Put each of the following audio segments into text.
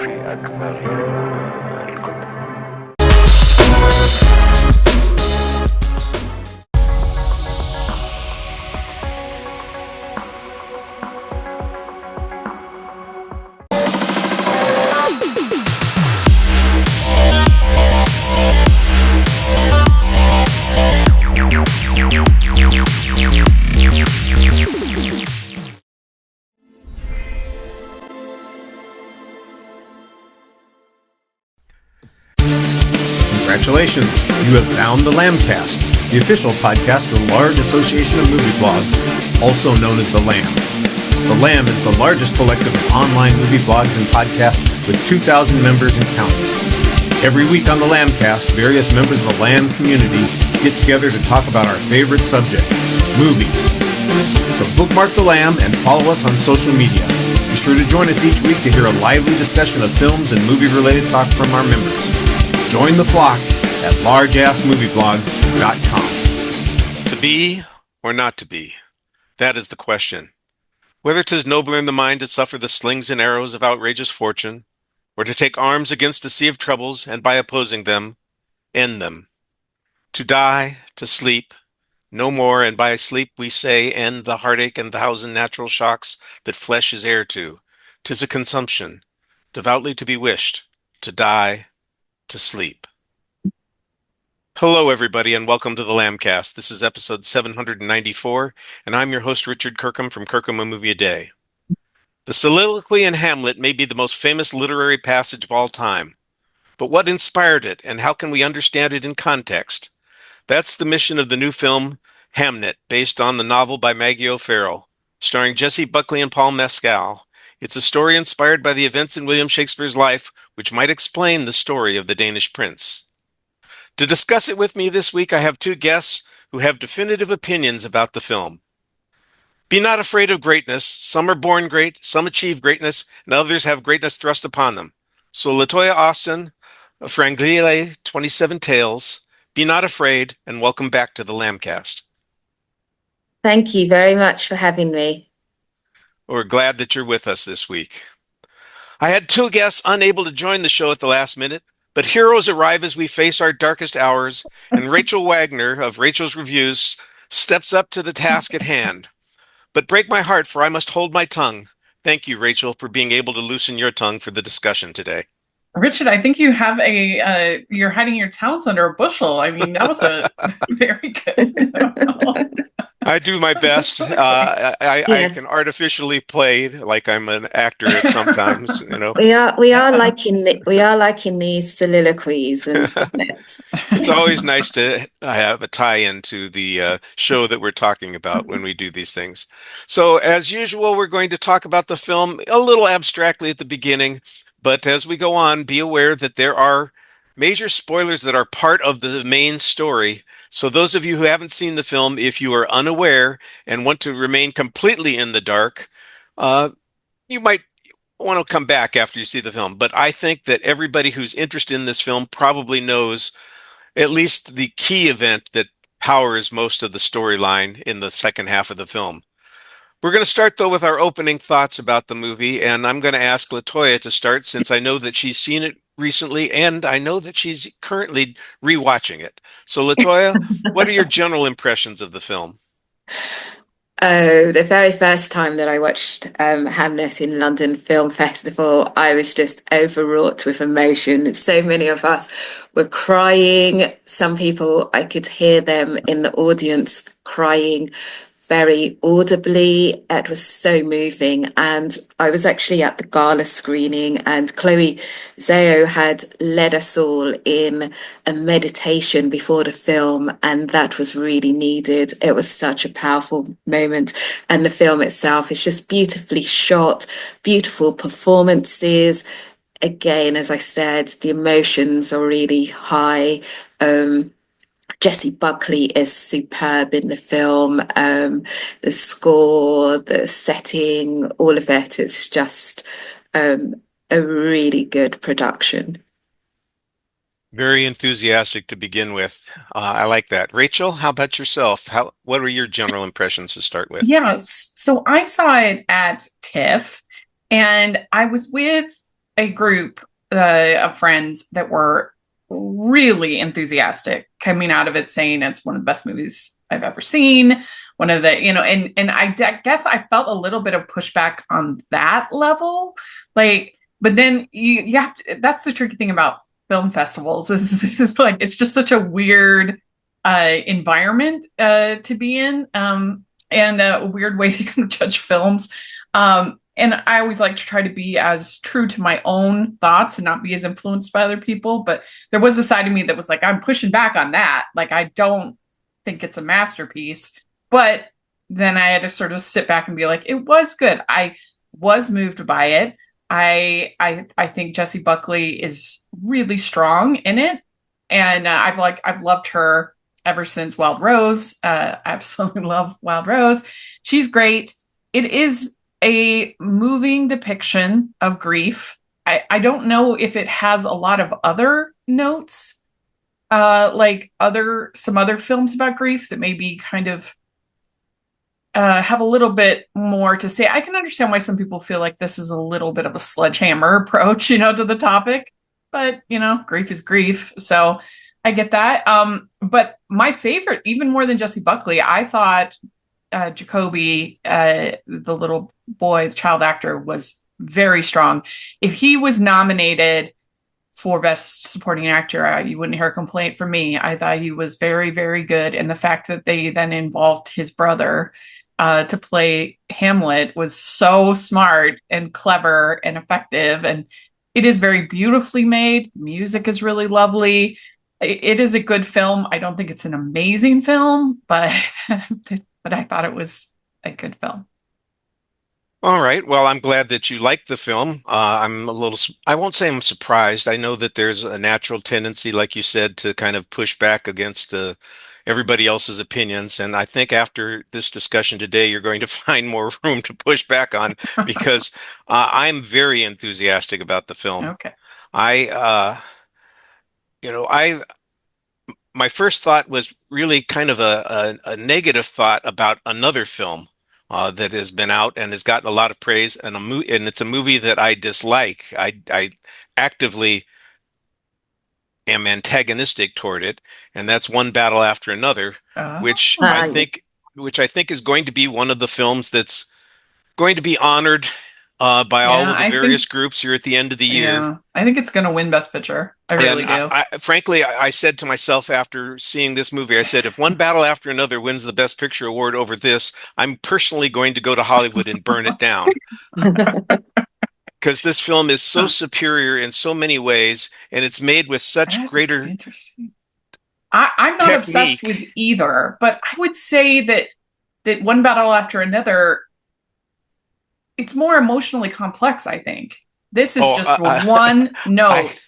في أكبر الكتب. Congratulations, you have found the Lambcast, the official podcast of the large association of movie blogs, also known as the Lamb. The Lamb is the largest collective of online movie blogs and podcasts with 2,000 members and counting. Every week on the Lambcast, various members of the Lamb community get together to talk about our favorite subject, movies. So bookmark the Lamb and follow us on social media. Be sure to join us each week to hear a lively discussion of films and movie-related talk from our members. Join the flock at largeassmovieblogs.com. To be or not to be? That is the question. Whether 'tis nobler in the mind to suffer the slings and arrows of outrageous fortune, or to take arms against a sea of troubles, and by opposing them, end them. To die, to sleep, no more, and by sleep we say end the heartache and 1,000 natural shocks that flesh is heir to. 'Tis a consumption, devoutly to be wished, to die, to sleep. Hello, everybody, and welcome to the Lambcast. This is episode 794, and I'm your host, Richard Kirkham from Kirkham A Movie A Day. The soliloquy in Hamlet may be the most famous literary passage of all time. But what inspired it, and how can we understand it in context? That's the mission of the new film, Hamnet, based on the novel by Maggie O'Farrell, starring Jessie Buckley and Paul Mescal. It's a story inspired by the events in William Shakespeare's life, which might explain the story of the Danish prince. To discuss it with me this week, I have two guests who have definitive opinions about the film. Be not afraid of greatness. Some are born great, some achieve greatness, and others have greatness thrust upon them. So LaToya Austin, Frangile 27 Tales, be not afraid, and welcome back to the Lambcast. Thank you very much for having me. We're glad that you're with us this week. I had two guests unable to join the show at the last minute, but heroes arrive as we face our darkest hours, and Rachel Wagner of Rachel's Reviews steps up to the task at hand. But break my heart, for I must hold my tongue. Thank you, Rachel, for being able to loosen your tongue for the discussion today. Richard, I think you have you're hiding your talents under a bushel. I mean, that was a very good. I do my best. I can artificially play like I'm an actor at sometimes. You know, we are liking these soliloquies and sonnets. It's always nice to have a tie-in to the show that we're talking about when we do these things. So, as usual, we're going to talk about the film a little abstractly at the beginning, but as we go on, be aware that there are major spoilers that are part of the main story. So those of you who haven't seen the film, if you are unaware and want to remain completely in the dark, you might want to come back after you see the film. But I think that everybody who's interested in this film probably knows at least the key event that powers most of the storyline in the second half of the film. We're going to start, though, with our opening thoughts about the movie, and I'm going to ask LaToya to start since I know that she's seen it recently, and I know that she's currently rewatching it. So, LaToya, what are your general impressions of the film? Oh, the very first time that I watched Hamnet in London Film Festival, I was just overwrought with emotion. So many of us were crying. Some people, I could hear them in the audience crying very audibly. It was so moving. And I was actually at the gala screening, and Chloe Zhao had led us all in a meditation before the film, and that was really needed. It was such a powerful moment. And the film itself is just beautifully shot, beautiful performances. Again, as I said, the emotions are really high. Jessie Buckley is superb in the film. The score, the setting, all of it is just a really good production. Very enthusiastic to begin with. I like that. Rachel, how about yourself? What are your general impressions to start with? Yeah, so I saw it at TIFF, and I was with a group of friends that were really enthusiastic coming out of it, saying it's one of the best movies I've ever seen. One of the, and I guess I felt a little bit of pushback on that level. Like, but then you have to, that's the tricky thing about film festivals is just like, it's just such a weird environment to be in, and a weird way to kind of judge films. And I always like to try to be as true to my own thoughts and not be as influenced by other people. But there was a side of me that was like, I'm pushing back on that. Like, I don't think it's a masterpiece. But then I had to sort of sit back and be like, it was good. I was moved by it. I think Jessie Buckley is really strong in it. And I've loved her ever since Wild Rose. I absolutely love Wild Rose. She's great. It is a moving depiction of grief. I don't know if it has a lot of other notes, like some other films about grief that maybe kind of have a little bit more to say. I can understand why some people feel like this is a little bit of a sledgehammer approach, to the topic, but grief is grief. So I get that. But my favorite, even more than Jessie Buckley, I thought Jacoby, the little boy, the child actor, was very strong. If he was nominated for Best Supporting Actor, you wouldn't hear a complaint from me. I thought he was very, very good. And the fact that they then involved his brother to play Hamlet was so smart and clever and effective. And it is very beautifully made. Music is really lovely. It is a good film. I don't think it's an amazing film, but but I thought it was a good film. All right. Well, I'm glad that you liked the film. I won't say I'm surprised. I know that there's a natural tendency, like you said, to kind of push back against everybody else's opinions. And I think after this discussion today, you're going to find more room to push back on because I'm very enthusiastic about the film. Okay. I my first thought was really kind of a negative thought about another film that has been out and has gotten a lot of praise, and and it's a movie that I dislike. I actively am antagonistic toward it, and that's One Battle After Another, which I Oh. think is going to be one of the films that's going to be honored by all Yeah, of the I various think groups here at the end of the year. yeah, I think it's gonna win Best Picture. I really And do. frankly, I said to myself after seeing this movie, I said, if One Battle After Another wins the Best Picture award over this, I'm personally going to go to Hollywood and burn it down. Because this film is so Huh. superior in so many ways, and it's made with such That's greater interesting. I'm not obsessed with technique. either, but I would say that One Battle After Another, it's more emotionally complex, I think. This is Oh, just one I note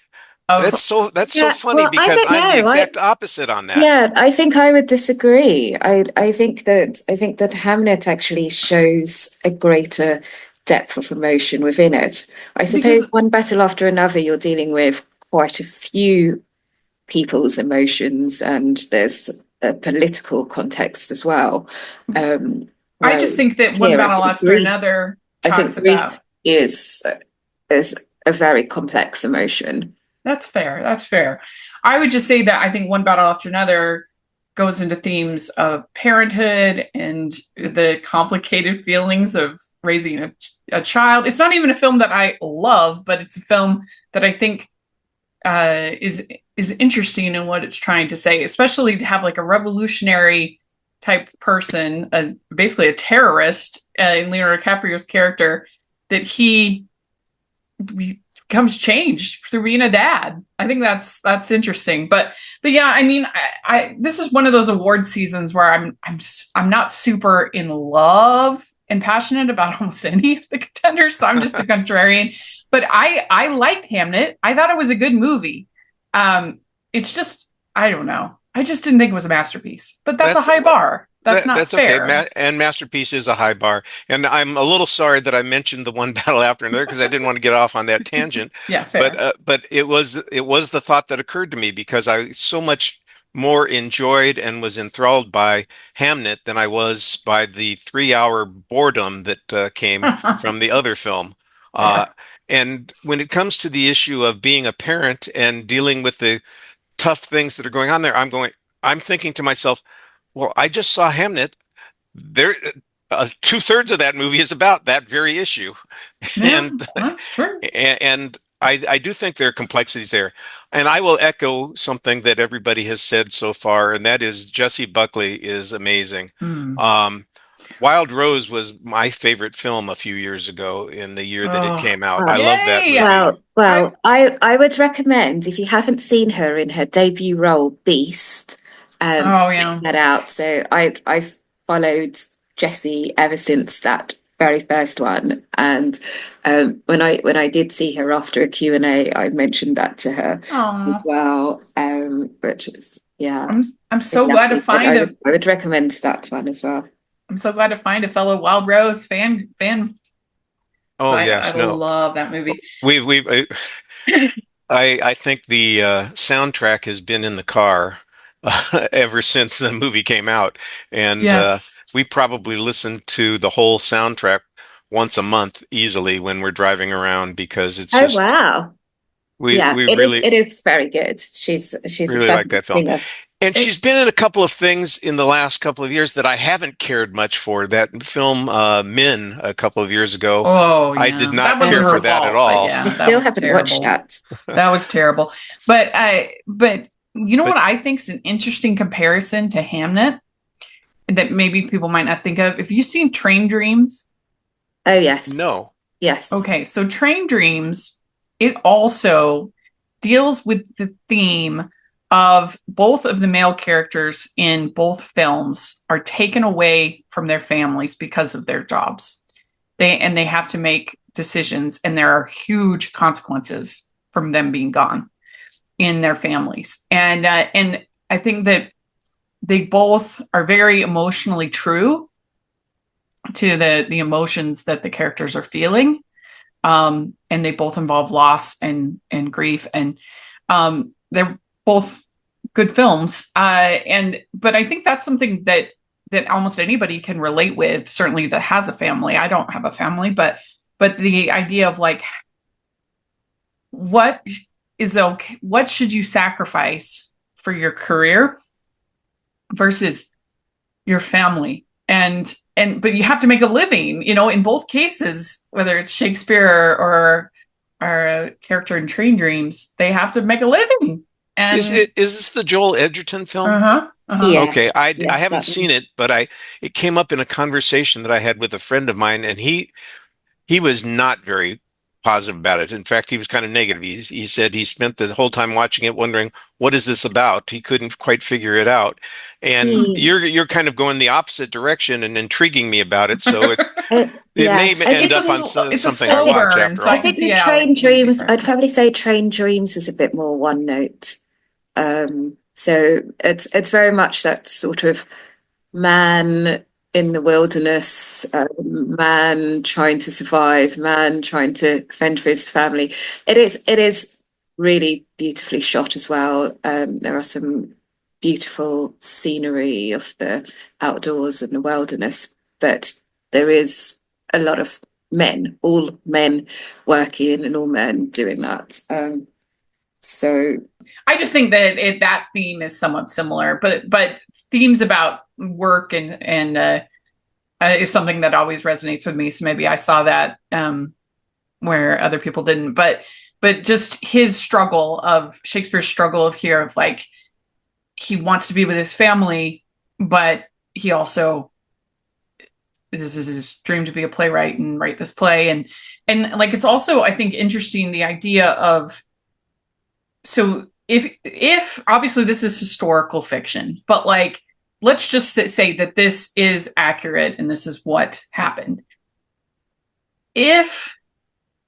of that's so Yeah, funny well, I because don't I'm the know. exact opposite on that. Yeah, I think I would disagree. I think that Hamnet actually shows a greater depth of emotion within it. I suppose because one battle after another, you're dealing with quite a few people's emotions, and there's a political context as well. I Whereas just think that One here, I Battle think After grief, Another I think talks grief about. is is a very complex emotion. That's fair. That's fair. I would just say that I think One Battle After Another goes into themes of parenthood and the complicated feelings of raising a child. It's not even a film that I love, but it's a film that I think is interesting in what it's trying to say, especially to have like a revolutionary type person, basically a terrorist in Leonardo DiCaprio's character, that he becomes changed through being a dad. I think that's interesting. But yeah, I mean, I this is one of those award seasons where I'm not super in love and passionate about almost any of the contenders, so I'm just a contrarian. But I liked Hamnet. I thought it was a good movie. It's just I don't know. I just didn't think it was a masterpiece. But that's a That's high bar. That's not that's okay. fair. And Masterpiece is a high bar. And I'm a little sorry that I mentioned the One Battle After Another because I didn't want to get off on that tangent. Yeah, fair. But it was the thought that occurred to me because I so much more enjoyed and was enthralled by Hamnet than I was by the 3 hour boredom that came from the other film. Uh, and when it comes to the issue of being a parent and dealing with the tough things that are going on there, I'm thinking to myself, well, I just saw Hamnet. There, two-thirds of that movie is about that very issue, Yeah, and that's true. and I do think there are complexities there. And I will echo something that everybody has said so far, and that is Jessie Buckley is amazing. Mm. Um, Wild Rose was my favorite film a few years ago in the year that it Oh, came out. Uh, I love that yay! movie. I would recommend, if you haven't seen her in her debut role, Beast, Oh, to yeah. check that out. So I've followed Jessie ever since that very first one, and when I did see her after a Q&A, I mentioned that to her as Oh, well, which is yeah. I'm so glad to find I would recommend that one as well. I'm so glad to find a fellow Wild Rose fan. Oh I yes, no, love that movie. we've I think the soundtrack has been in the car ever since the movie came out, and Yes. we probably listen to the whole soundtrack once a month easily when we're driving around because it's Oh just wow. Yeah, we really it is very good. She's a really like fabulous that film. singer. And It, she's been in a couple of things in the last couple of years that I haven't cared much for. That film, Men, a couple of years ago, oh, I did yeah. That not wasn't care her for that at fault, but all. I yeah, that still was haven't watched terrible. that. That was terrible. But you know But what I think is an interesting comparison to Hamnet that maybe people might not think of? If you've seen Train Dreams, Oh yes. no, Yes. okay, so Train Dreams, it also deals with the theme of both of the male characters in both films are taken away from their families because of their jobs. They have to make decisions, and there are huge consequences from them being gone in their families. And I think that they both are very emotionally true to the emotions that the characters are feeling. And they both involve loss and grief, and they're both good films. But I think that's something that almost anybody can relate with. Certainly, that has a family. I don't have a family, but the idea of like, what is okay? What should you sacrifice for your career versus your family? But you have to make a living, in both cases, whether it's Shakespeare or a character in Train Dreams, they have to make a living. is And this the Joel Edgerton film? Okay, Yes. I Yes, haven't that seen one. it, but it came up in a conversation that I had with a friend of mine, and he was not very positive about it. In fact, he was kind of negative. He said he spent the whole time watching it wondering, what is this about? He couldn't quite figure it out. And Hmm. you're kind of going the opposite direction and intriguing me about it. So it Yeah. may end up on it's a something I slow watch burn, after so I I all. can think see with how Train it would be Dreams, for. I'd probably say Train Dreams is a bit more one note. So it's very much that sort of man in the wilderness, man trying to survive, man trying to fend for his family. It is really beautifully shot as well. There are some beautiful scenery of the outdoors and the wilderness, but there is a lot of all men working and all men doing that. So I just think that that theme is somewhat similar, but themes about work and is something that always resonates with me. So maybe I saw that where other people didn't. But just his struggle of Shakespeare's struggle of here of like, he wants to be with his family, but he also, this is his dream to be a playwright and write this play. And like, it's also, I think, interesting, the idea of, so if obviously this is historical fiction, but like, let's just say that this is accurate and this is what happened. If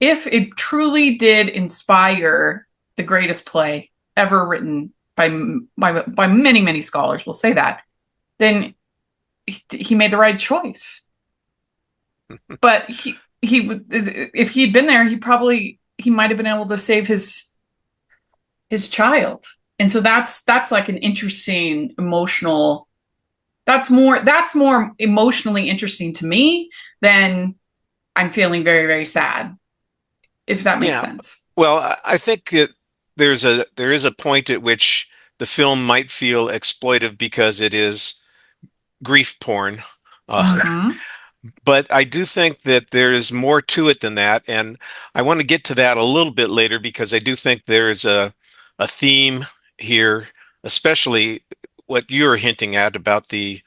it truly did inspire the greatest play ever written by many scholars, will say that, then he made the right choice. But he if he'd been there, he might have been able to save his child. And so that's like an interesting emotional, that's more emotionally interesting to me than I'm feeling very, very sad if that makes Yeah. sense. Well, I think that there is a point at which the film might feel exploitive because it is grief porn. Mm-hmm. But I do think that there is more to it than that, and I want to get to that a little bit later because I do think there is a theme here, especially what you're hinting at about the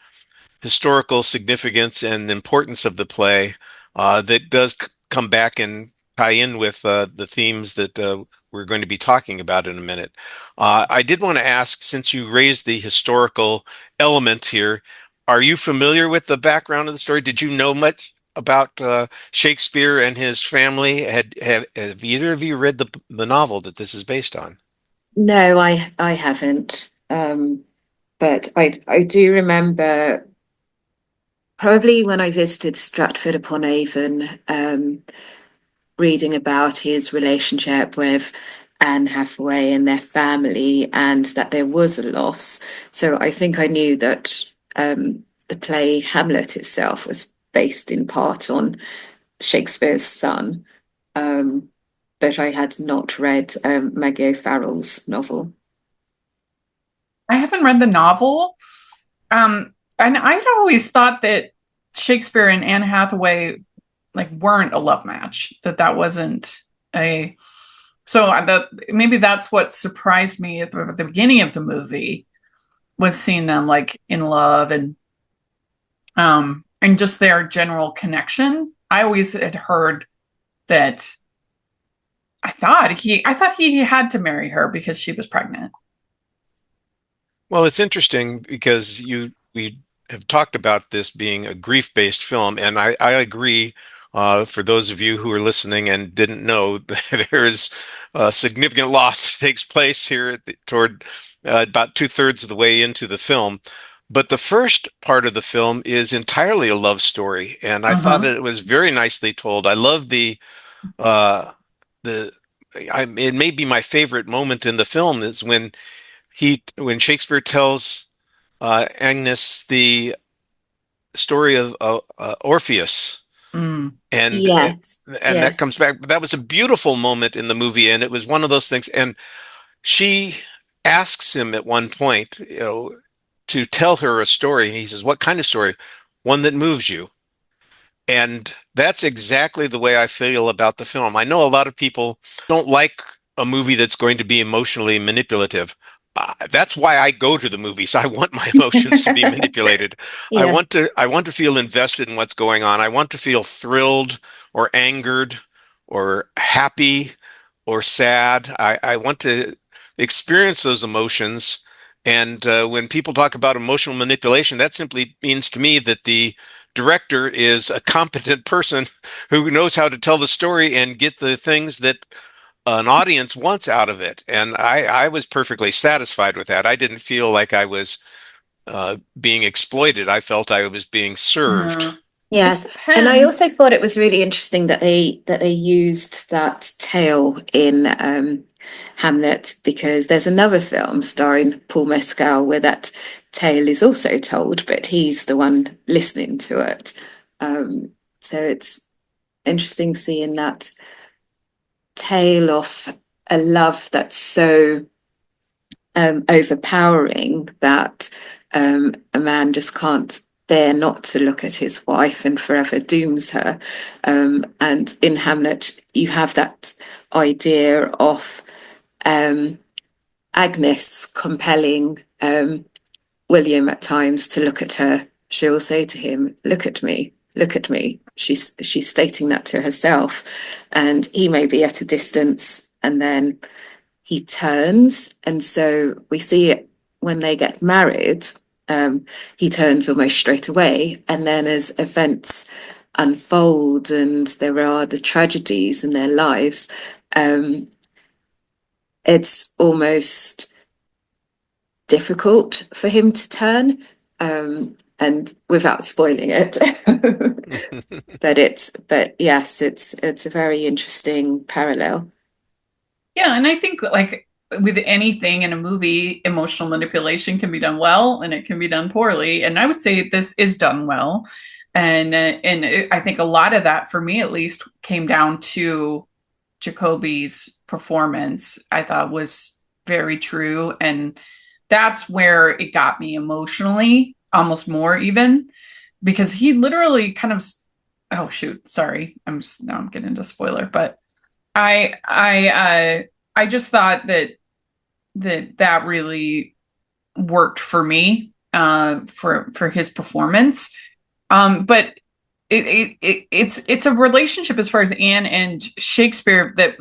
historical significance and importance of the play that does come back and tie in with the themes that we're going to be talking about in a minute. I did want to ask, since you raised the historical element here, are you familiar with the background of the story? Did you know much about Shakespeare and his family? Have either of you read the novel that this is based on? No, I haven't. But I do remember probably when I visited Stratford upon Avon, reading about his relationship with Anne Hathaway and their family, and that there was a loss. So I think I knew that the play Hamlet itself was based in part on Shakespeare's son, um, but I had not read Maggie O'Farrell's novel. I haven't read the novel. And I'd always thought that Shakespeare and Anne Hathaway like weren't a love match, that wasn't a so that maybe that's what surprised me at the beginning of the movie, was seeing them like in love and just their general connection. I always had heard that I thought he had to marry her because she was pregnant. Well, it's interesting because we have talked about this being a grief-based film, and I agree. For those of you who are listening and didn't know, there is a significant loss that takes place here toward about two-thirds of the way into the film. But the first part of the film is entirely a love story, and I thought Uh-huh. that it was very nicely told. I love uh, the it may be my favorite moment in the film is when Shakespeare tells Agnes the story of Orpheus, Mm. and Yes, and that yes. comes back. That was a beautiful moment in the movie, and it was one of those things. And she asks him at one point, to tell her a story, and he says, "What kind of story? One that moves you." And that's exactly the way I feel about the film. I know a lot of people don't like a movie that's going to be emotionally manipulative. That's why I go to the movies. I want my emotions to be manipulated. Yeah. I want to feel invested in what's going on. I want to feel thrilled or angered or happy or sad. I want to experience those emotions. And when people talk about emotional manipulation, that simply means to me that the director is a competent person who knows how to tell the story and get the things that an audience wants out of it. And I was perfectly satisfied with that. I didn't feel like I was being exploited. I felt I was being served. Yeah. It Yes, and I depends. also thought it was really interesting that they used that tale in Hamlet, because there's another film starring Paul Mescal where that tale is also told, but he's the one listening to it. So it's interesting seeing that tale of a love that's so overpowering that a man just can't bear not to look at his wife and forever dooms her. And in Hamlet, you have that idea of Agnes compelling William at times to look at her. She'll say to him, "Look at me, look at me." She's stating that to herself, and he may be at a distance, and then he turns, and so we see it when they get married. He turns almost straight away, and then as events unfold and there are the tragedies in their lives, it's almost difficult for him to turn, and without spoiling it. But yes, it's a very interesting parallel. Yeah, and I think like with anything in a movie, emotional manipulation can be done well and it can be done poorly. And I would say this is done well. And I think a lot of that, for me at least, came down to Jacoby's performance, I thought was very true. And that's where it got me emotionally, almost more even, because he literally kind of, oh shoot, sorry. Now I'm getting into spoiler, but I just thought that really worked for me, for his performance. But it's a relationship as far as Anne and Shakespeare that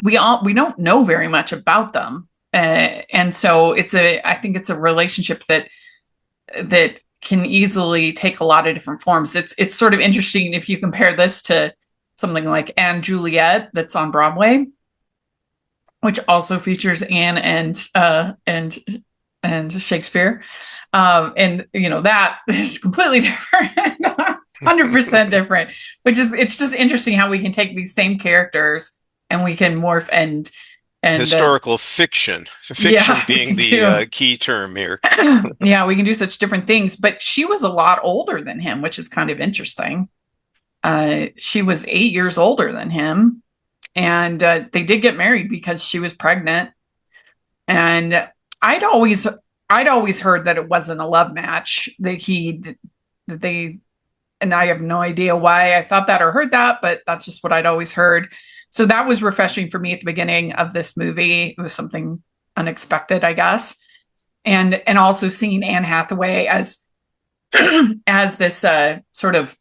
we don't know very much about them, and so I think it's a relationship that can easily take a lot of different forms. It's sort of interesting if you compare this to something like Anne Juliet that's on Broadway, which also features Anne and Shakespeare, and that is completely different. 100% different, it's just interesting how we can take these same characters and we can morph and historical fiction being the key term here. Yeah, we can do such different things. But she was a lot older than him, which is kind of interesting. She was 8 years older than him, and they did get married because she was pregnant. And I'd always heard that it wasn't a love match, that they, and I have no idea why I thought that or heard that, but that's just what I'd always heard. So that was refreshing for me at the beginning of this movie. It was something unexpected, I guess. And also seeing Anne Hathaway as this sort of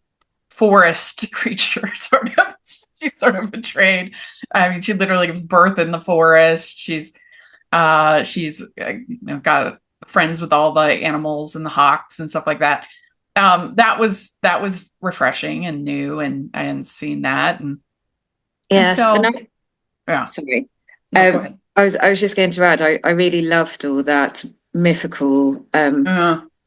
forest creature, she's sort of betrayed. I mean, she literally gives birth in the forest. She's got friends with all the animals and the hawks and stuff like that. That was refreshing and new, and seeing that. Yes. And so, yeah. Sorry. No, go ahead. I was just going to add, I really loved all that mythical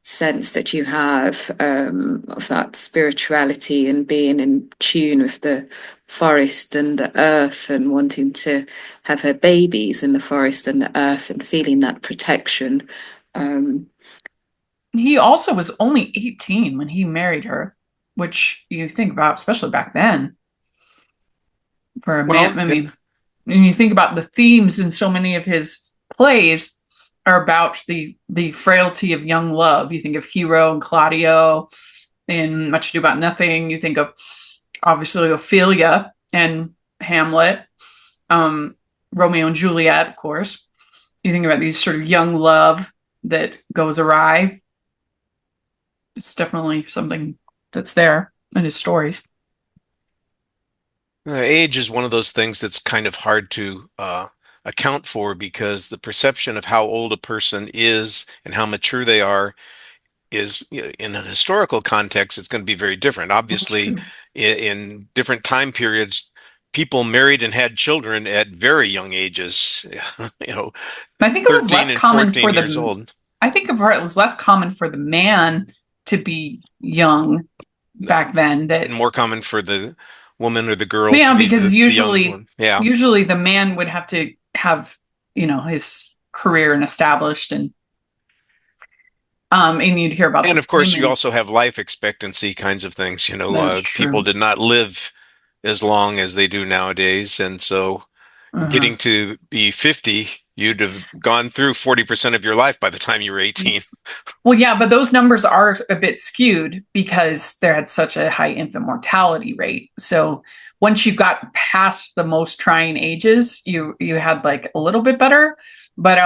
sense that you have of that spirituality and being in tune with the forest and the earth, and wanting to have her babies in the forest and the earth, and feeling that protection. He also was only 18 when he married her, which you think about, especially back then. For a man, I mean, and you think about the themes in so many of his plays are about the frailty of young love. You think of Hero and Claudio in Much Ado About Nothing. You think of, obviously, Ophelia and Hamlet, Romeo and Juliet, of course. You think about these sort of young love that goes awry. It's definitely something that's there in his stories. Age is one of those things that's kind of hard to account for, because the perception of how old a person is and how mature they are is, in a historical context, it's going to be very different. Obviously, in different time periods, people married and had children at very young ages. I think it was less common for years old. I think it was less common for the man to be young back then. And more common for the woman or the girl. Yeah, because usually the man would have to have, his career and established, and you'd hear about. And of course, you also have life expectancy kinds of things. People did not live as long as they do nowadays, and so getting to be 50, you'd have gone through 40% of your life by the time you were 18. Well, yeah, but those numbers are a bit skewed because there had such a high infant mortality rate. So once you got past the most trying ages, you had like a little bit better, but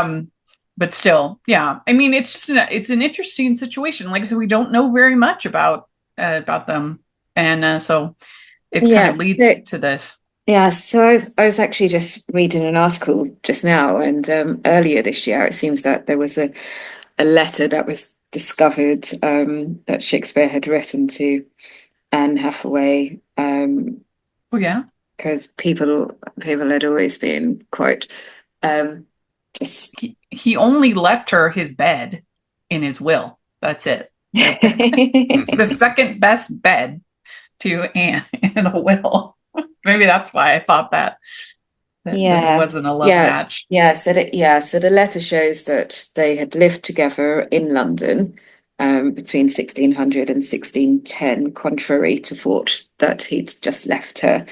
still, yeah. I mean, it's an interesting situation. Like I said, we don't know very much about them, and so it kind of leads to this. Yeah, so I was actually just reading an article just now, and earlier this year, it seems that there was a letter that was discovered that Shakespeare had written to Anne Hathaway. Oh yeah, because people had always been quite just. He only left her his bed in his will. That's it. The second best bed to Anne in the will. Maybe that's why I thought that it wasn't a love match. So the letter shows that they had lived together in London between 1600 and 1610, contrary to thought that he'd just left her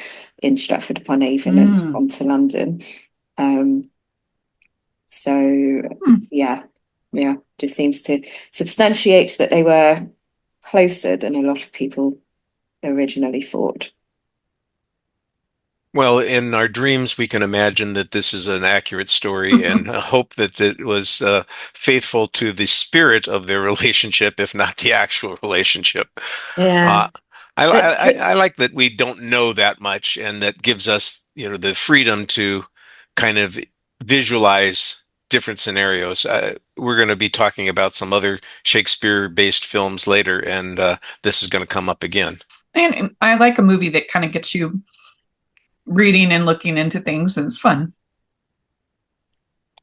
in Stratford-upon-Avon and on to London. Yeah, just seems to substantiate that they were closer than a lot of people originally thought. Well, in our dreams, we can imagine that this is an accurate story and hope that it was faithful to the spirit of their relationship, if not the actual relationship. Yeah. Uh, I like that we don't know that much, and that gives us, the freedom to kind of visualize different scenarios. We're going to be talking about some other Shakespeare-based films later, and this is going to come up again. And I like a movie that kind of gets you reading and looking into things, and it's fun.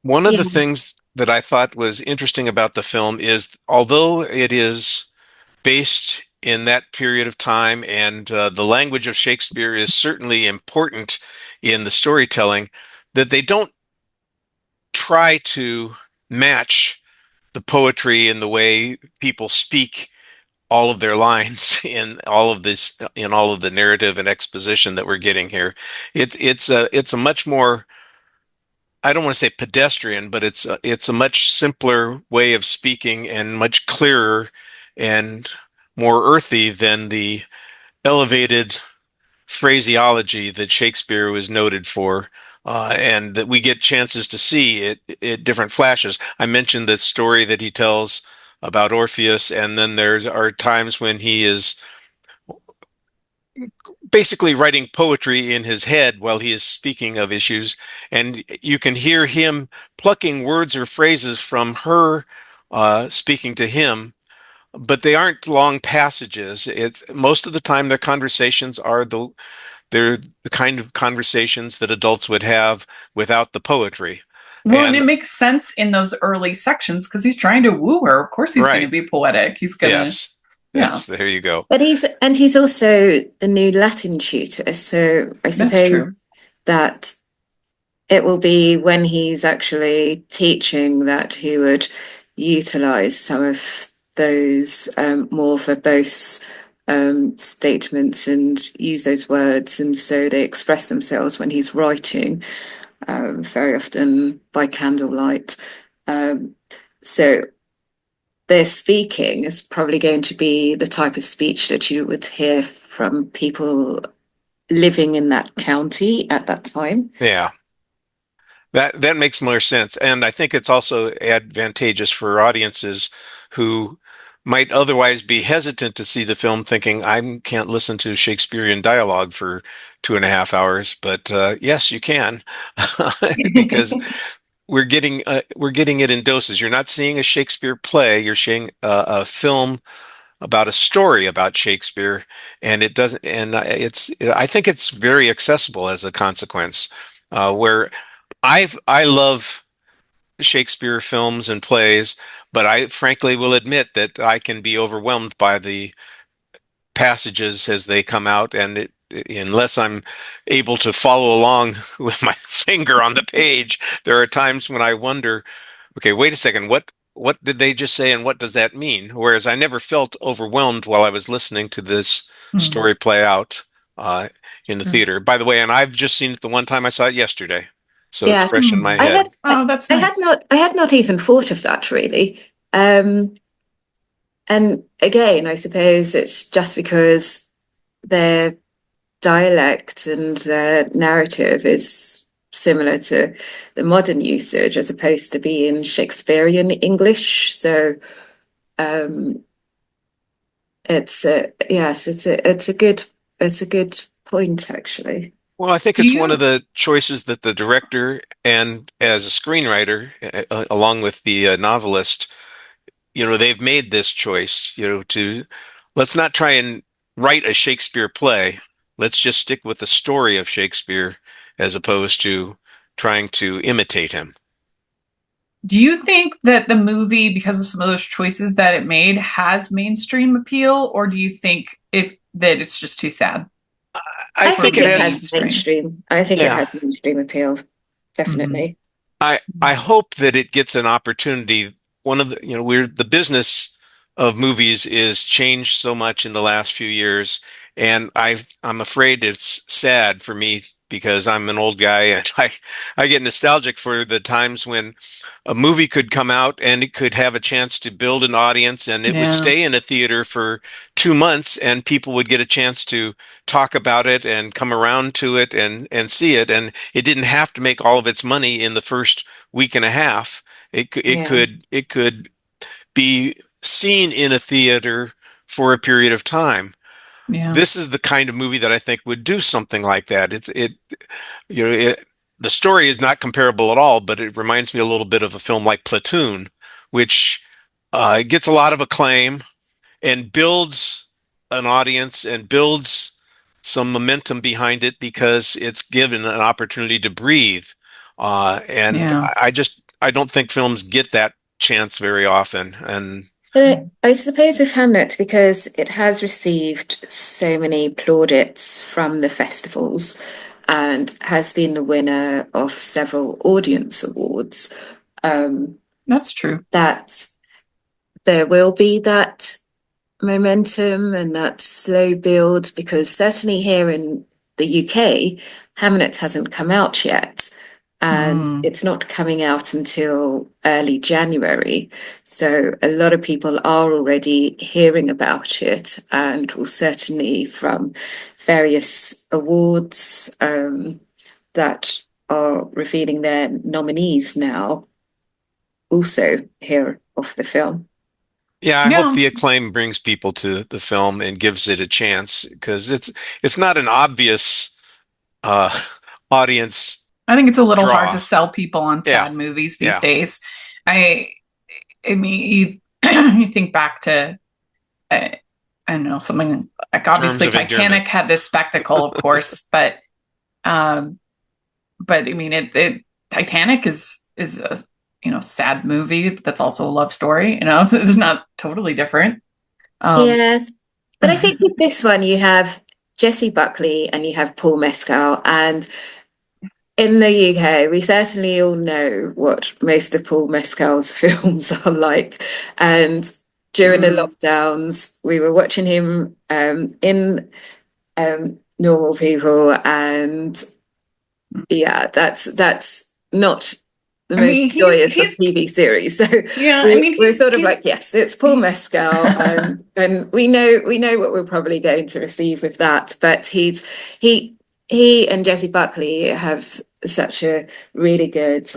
One of the things that I thought was interesting about the film is, although it is based in that period of time, and the language of Shakespeare is certainly important in the storytelling, that they don't try to match the poetry and the way people speak all of their lines in all of the narrative and exposition that we're getting here. It's a much more, I don't want to say pedestrian, but it's a much simpler way of speaking and much clearer and more earthy than the elevated phraseology that Shakespeare was noted for, and that we get chances to see it different flashes. I mentioned the story that he tells about Orpheus, and then there are times when he is basically writing poetry in his head while he is speaking of issues, and you can hear him plucking words or phrases from her speaking to him, but they aren't long passages. It's most of the time their conversations they're the kind of conversations that adults would have without the poetry. Well, and it makes sense in those early sections because he's trying to woo her. Of course, he's going to be poetic. He's going to. Yes, there you go. But he's also the new Latin tutor, so I suppose that it will be when he's actually teaching that he would utilize some of those more verbose statements and use those words, and so they express themselves when he's writing, very often by candlelight. So their speaking is probably going to be the type of speech that you would hear from people living in that county at that time. Yeah. That makes more sense. And I think it's also advantageous for audiences who might otherwise be hesitant to see the film, thinking, I can't listen to Shakespearean dialogue for 2.5 hours. But yes, you can, because we're getting it in doses. You're not seeing a Shakespeare play. You're seeing a film about a story about Shakespeare, and it doesn't. And I think it's very accessible as a consequence. Where I love Shakespeare films and plays, but I frankly will admit that I can be overwhelmed by the passages as they come out, and unless I'm able to follow along with my finger on the page, there are times when I wonder, okay, wait a second, what did they just say, and what does that mean? Whereas I never felt overwhelmed while I was listening to this story play out in the theater. By the way, and I've just seen it the one time. I saw it yesterday, so it's fresh in my head. That's nice. I had not even thought of that really. And again, I suppose it's just because their dialect and their narrative is similar to the modern usage as opposed to being Shakespearean English. So it's a good point, actually. Well, I think it's one of the choices that the director and as a screenwriter, along with the novelist, they've made this choice, to let's not try and write a Shakespeare play. Let's just stick with the story of Shakespeare as opposed to trying to imitate him. Do you think that the movie, because of some of those choices that it made, has mainstream appeal, or do you think that it's just too sad? I think it has mainstream. I think it has mainstream appeal, definitely. I hope that it gets an opportunity. One of the, the business of movies is changed so much in the last few years, And I'm afraid it's sad for me because I'm an old guy and I get nostalgic for the times when a movie could come out and it could have a chance to build an audience and it would Yeah. stay in a theater for 2 months and people would get a chance to talk about it and come around to it and see it. And it didn't have to make all of its money in the first week and a half. Yes. It could be seen in a theater for a period of time. Yeah. This is the kind of movie that I think would do something like that. You know, the story is not comparable at all, but it reminds me a little bit of a film like Platoon, which gets a lot of acclaim and builds an audience and builds some momentum behind it because it's given an opportunity to breathe. And Yeah. I don't think films get that chance very often. And I suppose with Hamnet, because it has received so many plaudits from the festivals and has been the winner of several audience awards, That's true. that there will be that momentum and that slow build, because certainly here in the UK, Hamnet hasn't come out yet. And Mm. it's not coming out until early January. So a lot of people are already hearing about it and will certainly from various awards that are revealing their nominees now also hear of the film. yeah, I hope Yeah. the acclaim brings people to the film and gives it a chance because it's not an obvious uh, audience I think it's a little hard to draw. sell people on Yeah, sad movies these yeah. days. I I mean, you you think back to I don't know, something like Terms obviously of endearment. Titanic had this spectacle, of course, um, but I mean, it Titanic is a sad movie that's also a love story. It's not totally different. Um, Yes. But I think with this one, you have Jessie Buckley and you have Paul Mescal. And in the UK, we certainly all know what most of Paul Mescal's films are like. And during the mm, lockdowns, we were watching him in Normal People. And yeah, that's not the I mean, most joyous of TV series. So yeah. I mean, we're sort of he's like, yes, it's Paul Mescal, and we know what we're probably going to receive with that. But he and Jessie Buckley have such a really good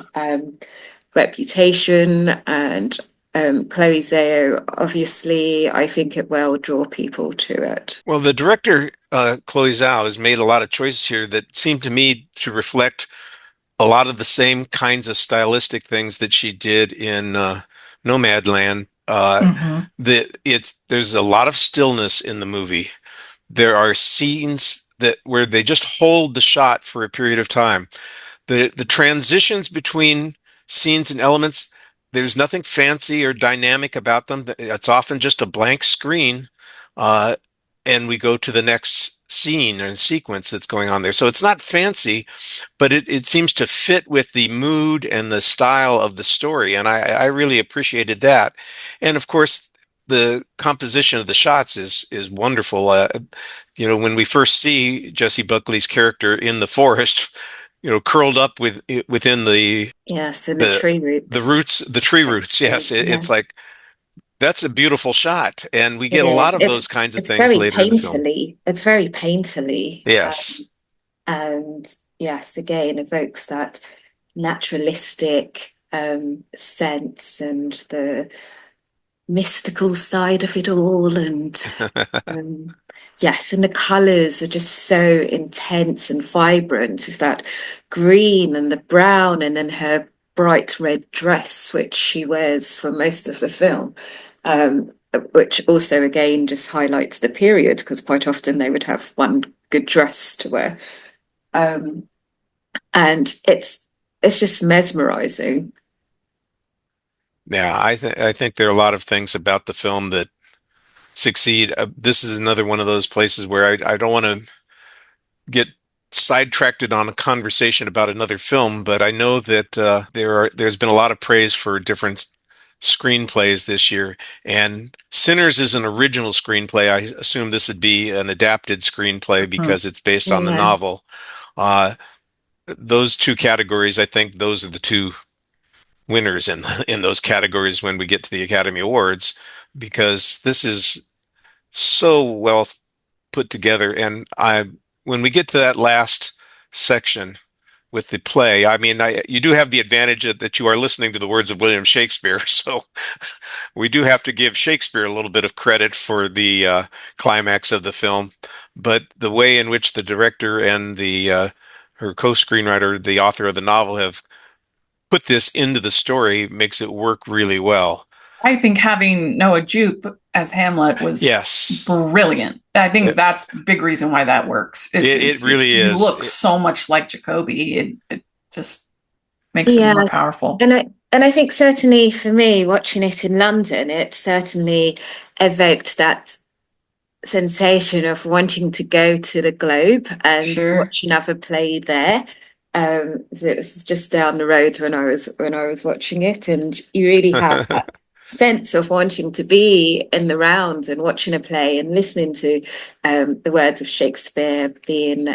reputation, and Chloe Zhao, obviously, I think it will draw people to it. Well, the director, Chloe Zhao, has made a lot of choices here that seem to me to reflect a lot of the same kinds of stylistic things that she did in Nomadland. Mhm. There's a lot of stillness in the movie. There are scenes that where they just hold the shot for a period of time. The transitions between scenes and elements, there's nothing fancy or dynamic about them. It's often just a blank screen, uh, and we go to the next scene and sequence that's going on there. So it's not fancy, but it seems to fit with the mood and the style of the story, and I really appreciated that. And of course, the composition of the shots is wonderful. When we first see Jessie Buckley's character in the forest, curled up within Yes, and the the tree the roots. roots, the tree roots. Yes, Yeah. it's like that's a beautiful shot, and we It get a is. lot of those kinds of It's things very later in the film. painterly. It's very painterly. Yes. And yes, again, evokes that naturalistic sense and the mystical side of it all. And yes, and the colours are just so intense and vibrant with that green and the brown, and then her bright red dress, which she wears for most of the film. Um, which also again just highlights the period because quite often they would have one good dress to wear. And it's just mesmerizing. Yeah, I think there are a lot of things about the film that succeed. This is another one of those places where I don't want to get sidetracked on a conversation about another film, but I know that there's been a lot of praise for different screenplays this year, and Sinners is an original screenplay. I assume this would be an adapted screenplay because it's based on the Yeah. novel. Uh, those two categories, I think those are the two winners in those categories when we get to the Academy Awards, because this is so well put together. And when we get to that last section with the play, I mean, you do have the advantage that you are listening to the words of William Shakespeare, so we do have to give Shakespeare a little bit of credit for the climax of the film. But the way in which the director and the her co-screenwriter, the author of the novel, have put this into the story makes it work really well. I think having Noah Jupe as Hamlet was Yes, brilliant. I think it, that's the big reason why that works. it really He is. looks so much like Jacoby. It just makes it Yeah, more powerful. and I think certainly for me, watching it in London, it certainly evoked that sensation of wanting to go to the Globe and Sure. watch another play there. So it was just down the road when I was watching it, and you really have that sense of wanting to be in the round and watching a play and listening to the words of Shakespeare being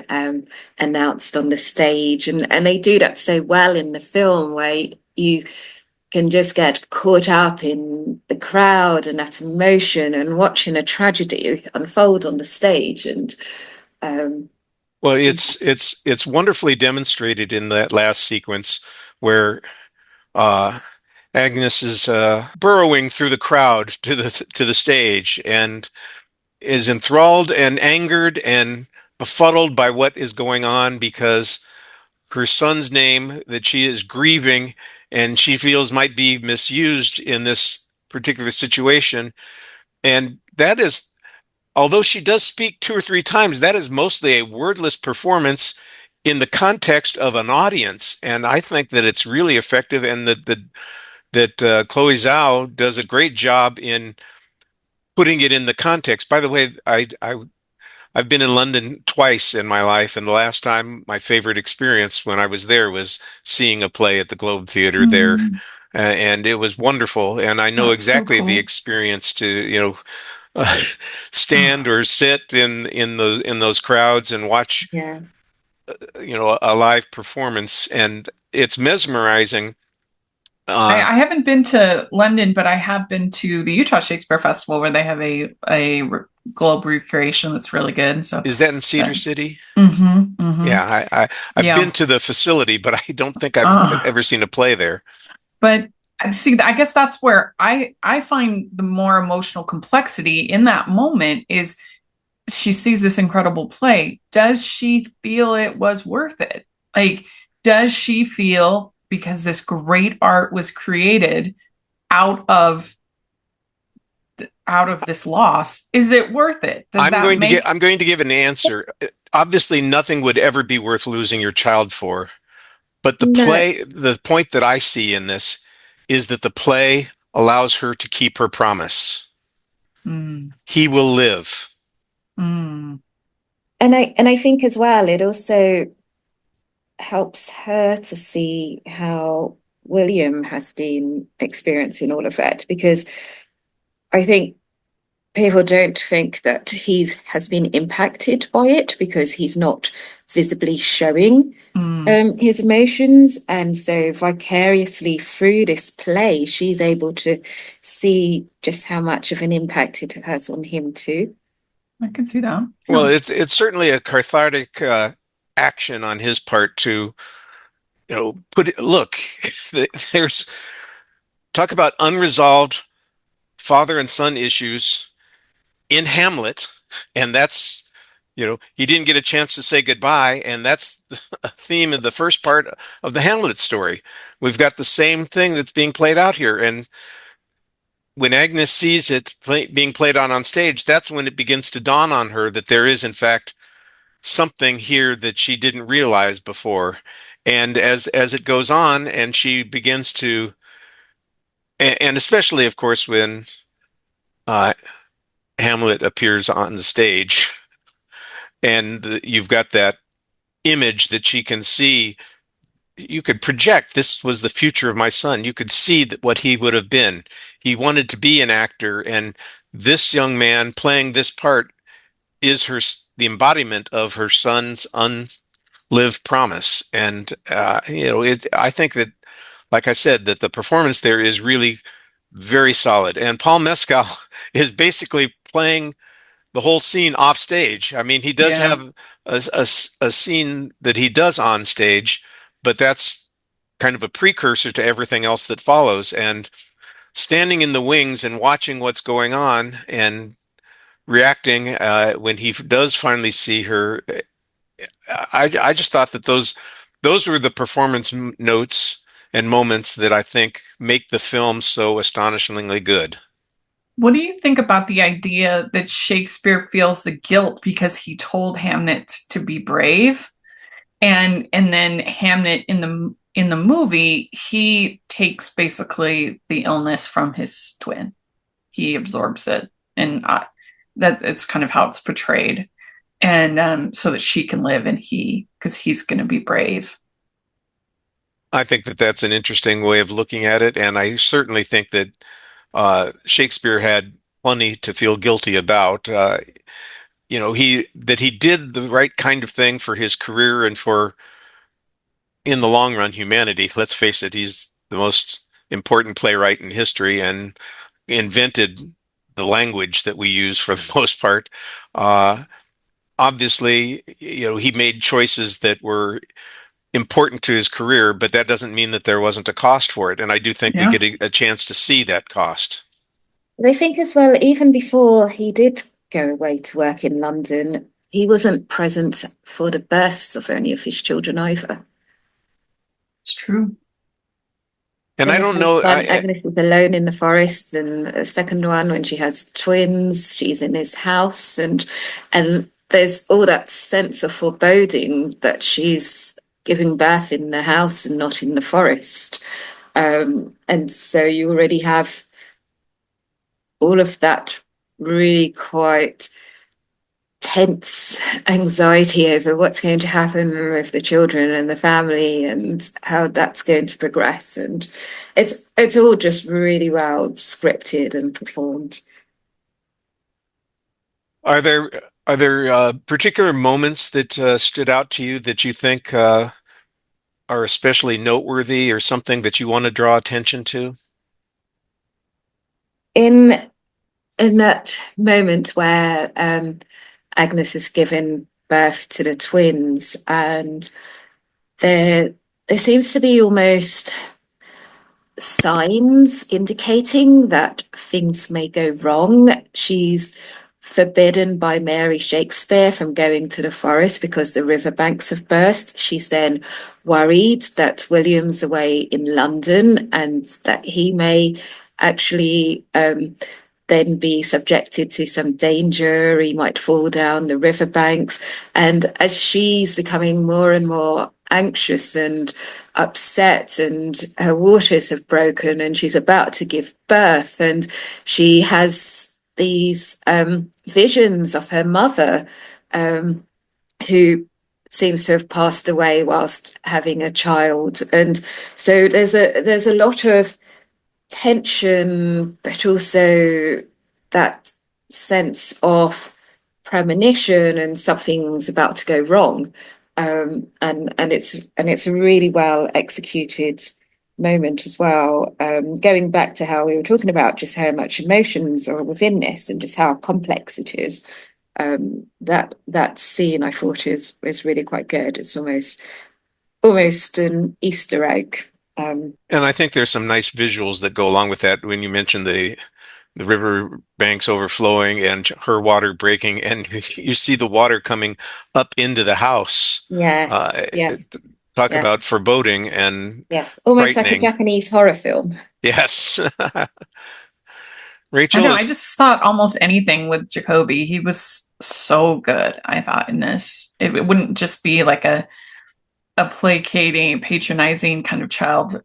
announced on the stage, and they do that so well in the film where you can just get caught up in the crowd and that emotion and watching a tragedy unfold on the stage. And Well, it's wonderfully demonstrated in that last sequence where uh, Agnes is burrowing through the crowd to the stage and is enthralled and angered and befuddled by what is going on because her son's name that she is grieving and she feels might be misused in this particular situation. And that is, although she does speak two or three times, that is mostly a wordless performance in the context of an audience. And I think that it's really effective, and that Chloe Zhao does a great job in putting it in the context. By the way, I've been in London twice in my life, and the last time, my favorite experience when I was there was seeing a play at the Globe Theater there. And it was wonderful. And I know That's so exactly the cool. experience to, stand or sit in those crowds and watch, yeah, a live performance. And it's mesmerizing. I haven't been to London, but I have been to the Utah Shakespeare Festival where they have Globe recreation that's really good. So, Is that in Cedar City? mm-hmm. Yeah, I've Yeah. been to the facility, but I don't think I've Uh, ever seen a play there. but see, I guess that's where I find the more emotional complexity in that moment is she sees this incredible play. Does she feel it was worth it? Like, does she feel because this great art was created out of this loss, is it worth it? Does I'm going to give an answer. Obviously, nothing would ever be worth losing your child for. But no, the point that I see in this is that the play allows her to keep her promise. Mm, He will live. mm, and I think as well, it also helps her to see how William has been experiencing all of that, because I think people don't think that he has been impacted by it because he's not visibly showing his emotions. And so vicariously through this play, she's able to see just how much of an impact it has on him too. I can see that. Well, Yeah. it's certainly a cathartic action on his part to, look, there's talk about unresolved father and son issues in Hamlet, and that's, he didn't get a chance to say goodbye, and that's a theme of the first part of the Hamlet story. We've got the same thing that's being played out here, and when Agnes sees it being played on stage, that's when it begins to dawn on her that there is, in fact, something here that she didn't realize before. And as it goes on, and she begins to, and especially, of course, when uh, Hamlet appears on the stage, and you've got that image that she can see you could project this was the future of my son. You could see that what he would have been. He wanted to be an actor, and this young man playing this part is the embodiment of her son's unlived promise. And I think that, like I said, that the performance there is really very solid. And Paul Mescal is basically playing the whole scene off stage. I mean, he does Yeah. have a scene that he does on stage, but that's kind of a precursor to everything else that follows. And standing in the wings and watching what's going on and reacting when he does finally see her, I just thought that those were the performance notes and moments that I think make the film so astonishingly good. What do you think about the idea that Shakespeare feels the guilt because he told Hamnet to be brave, and then Hamnet in the movie, he takes basically the illness from his twin. He absorbs it, and that it's kind of how it's portrayed, and so that she can live, and because he's going to be brave. I think that that's an interesting way of looking at it, and I certainly think that Shakespeare had plenty to feel guilty about. He did the right kind of thing for his career and for, in the long run, humanity. Let's face it, he's the most important playwright in history and invented the language that we use for the most part. Obviously, he made choices that were important to his career, but that doesn't mean that there wasn't a cost for it. And I do think we Yeah. get a chance to see that cost. I think as well, even before he did go away to work in London, he wasn't present for the births of any of his children either. It's true. And I don't know. Agnes is alone in the forest, and the second one, when she has twins, she's in his house, and there's all that sense of foreboding that she's giving birth in the house and not in the forest. And so you already have all of that really quite tense anxiety over what's going to happen with the children and the family and how that's going to progress. And it's all just really well scripted and performed. Are there particular moments that stood out to you that you think are especially noteworthy, or something that you want to draw attention to? In that moment where Agnes is given birth to the twins, and there seems to be almost signs indicating that things may go wrong. She's forbidden by Mary Shakespeare from going to the forest because the riverbanks have burst. She's then worried that William's away in London and that he may actually then be subjected to some danger. He might fall down the riverbanks. And as she's becoming more and more anxious and upset, and her waters have broken, and she's about to give birth, and she has these visions of her mother, who seems to have passed away whilst having a child. And so there's a lot of tension, but also that sense of premonition and something's about to go wrong. And it's a really well executed moment as well. Going back to how we were talking about just how much emotions are within this and just how complex it is. That scene I thought is really quite good. It's almost an Easter egg. And I think there's some nice visuals that go along with that when you mention the river banks overflowing and her water breaking, and you see the water coming up into the house. Yes. Talk about foreboding and yes, almost like a Japanese horror film. Yes. Rachel, I just thought almost anything with Jacoby. He was so good, I thought, in this. It wouldn't just be like a placating, patronizing kind of child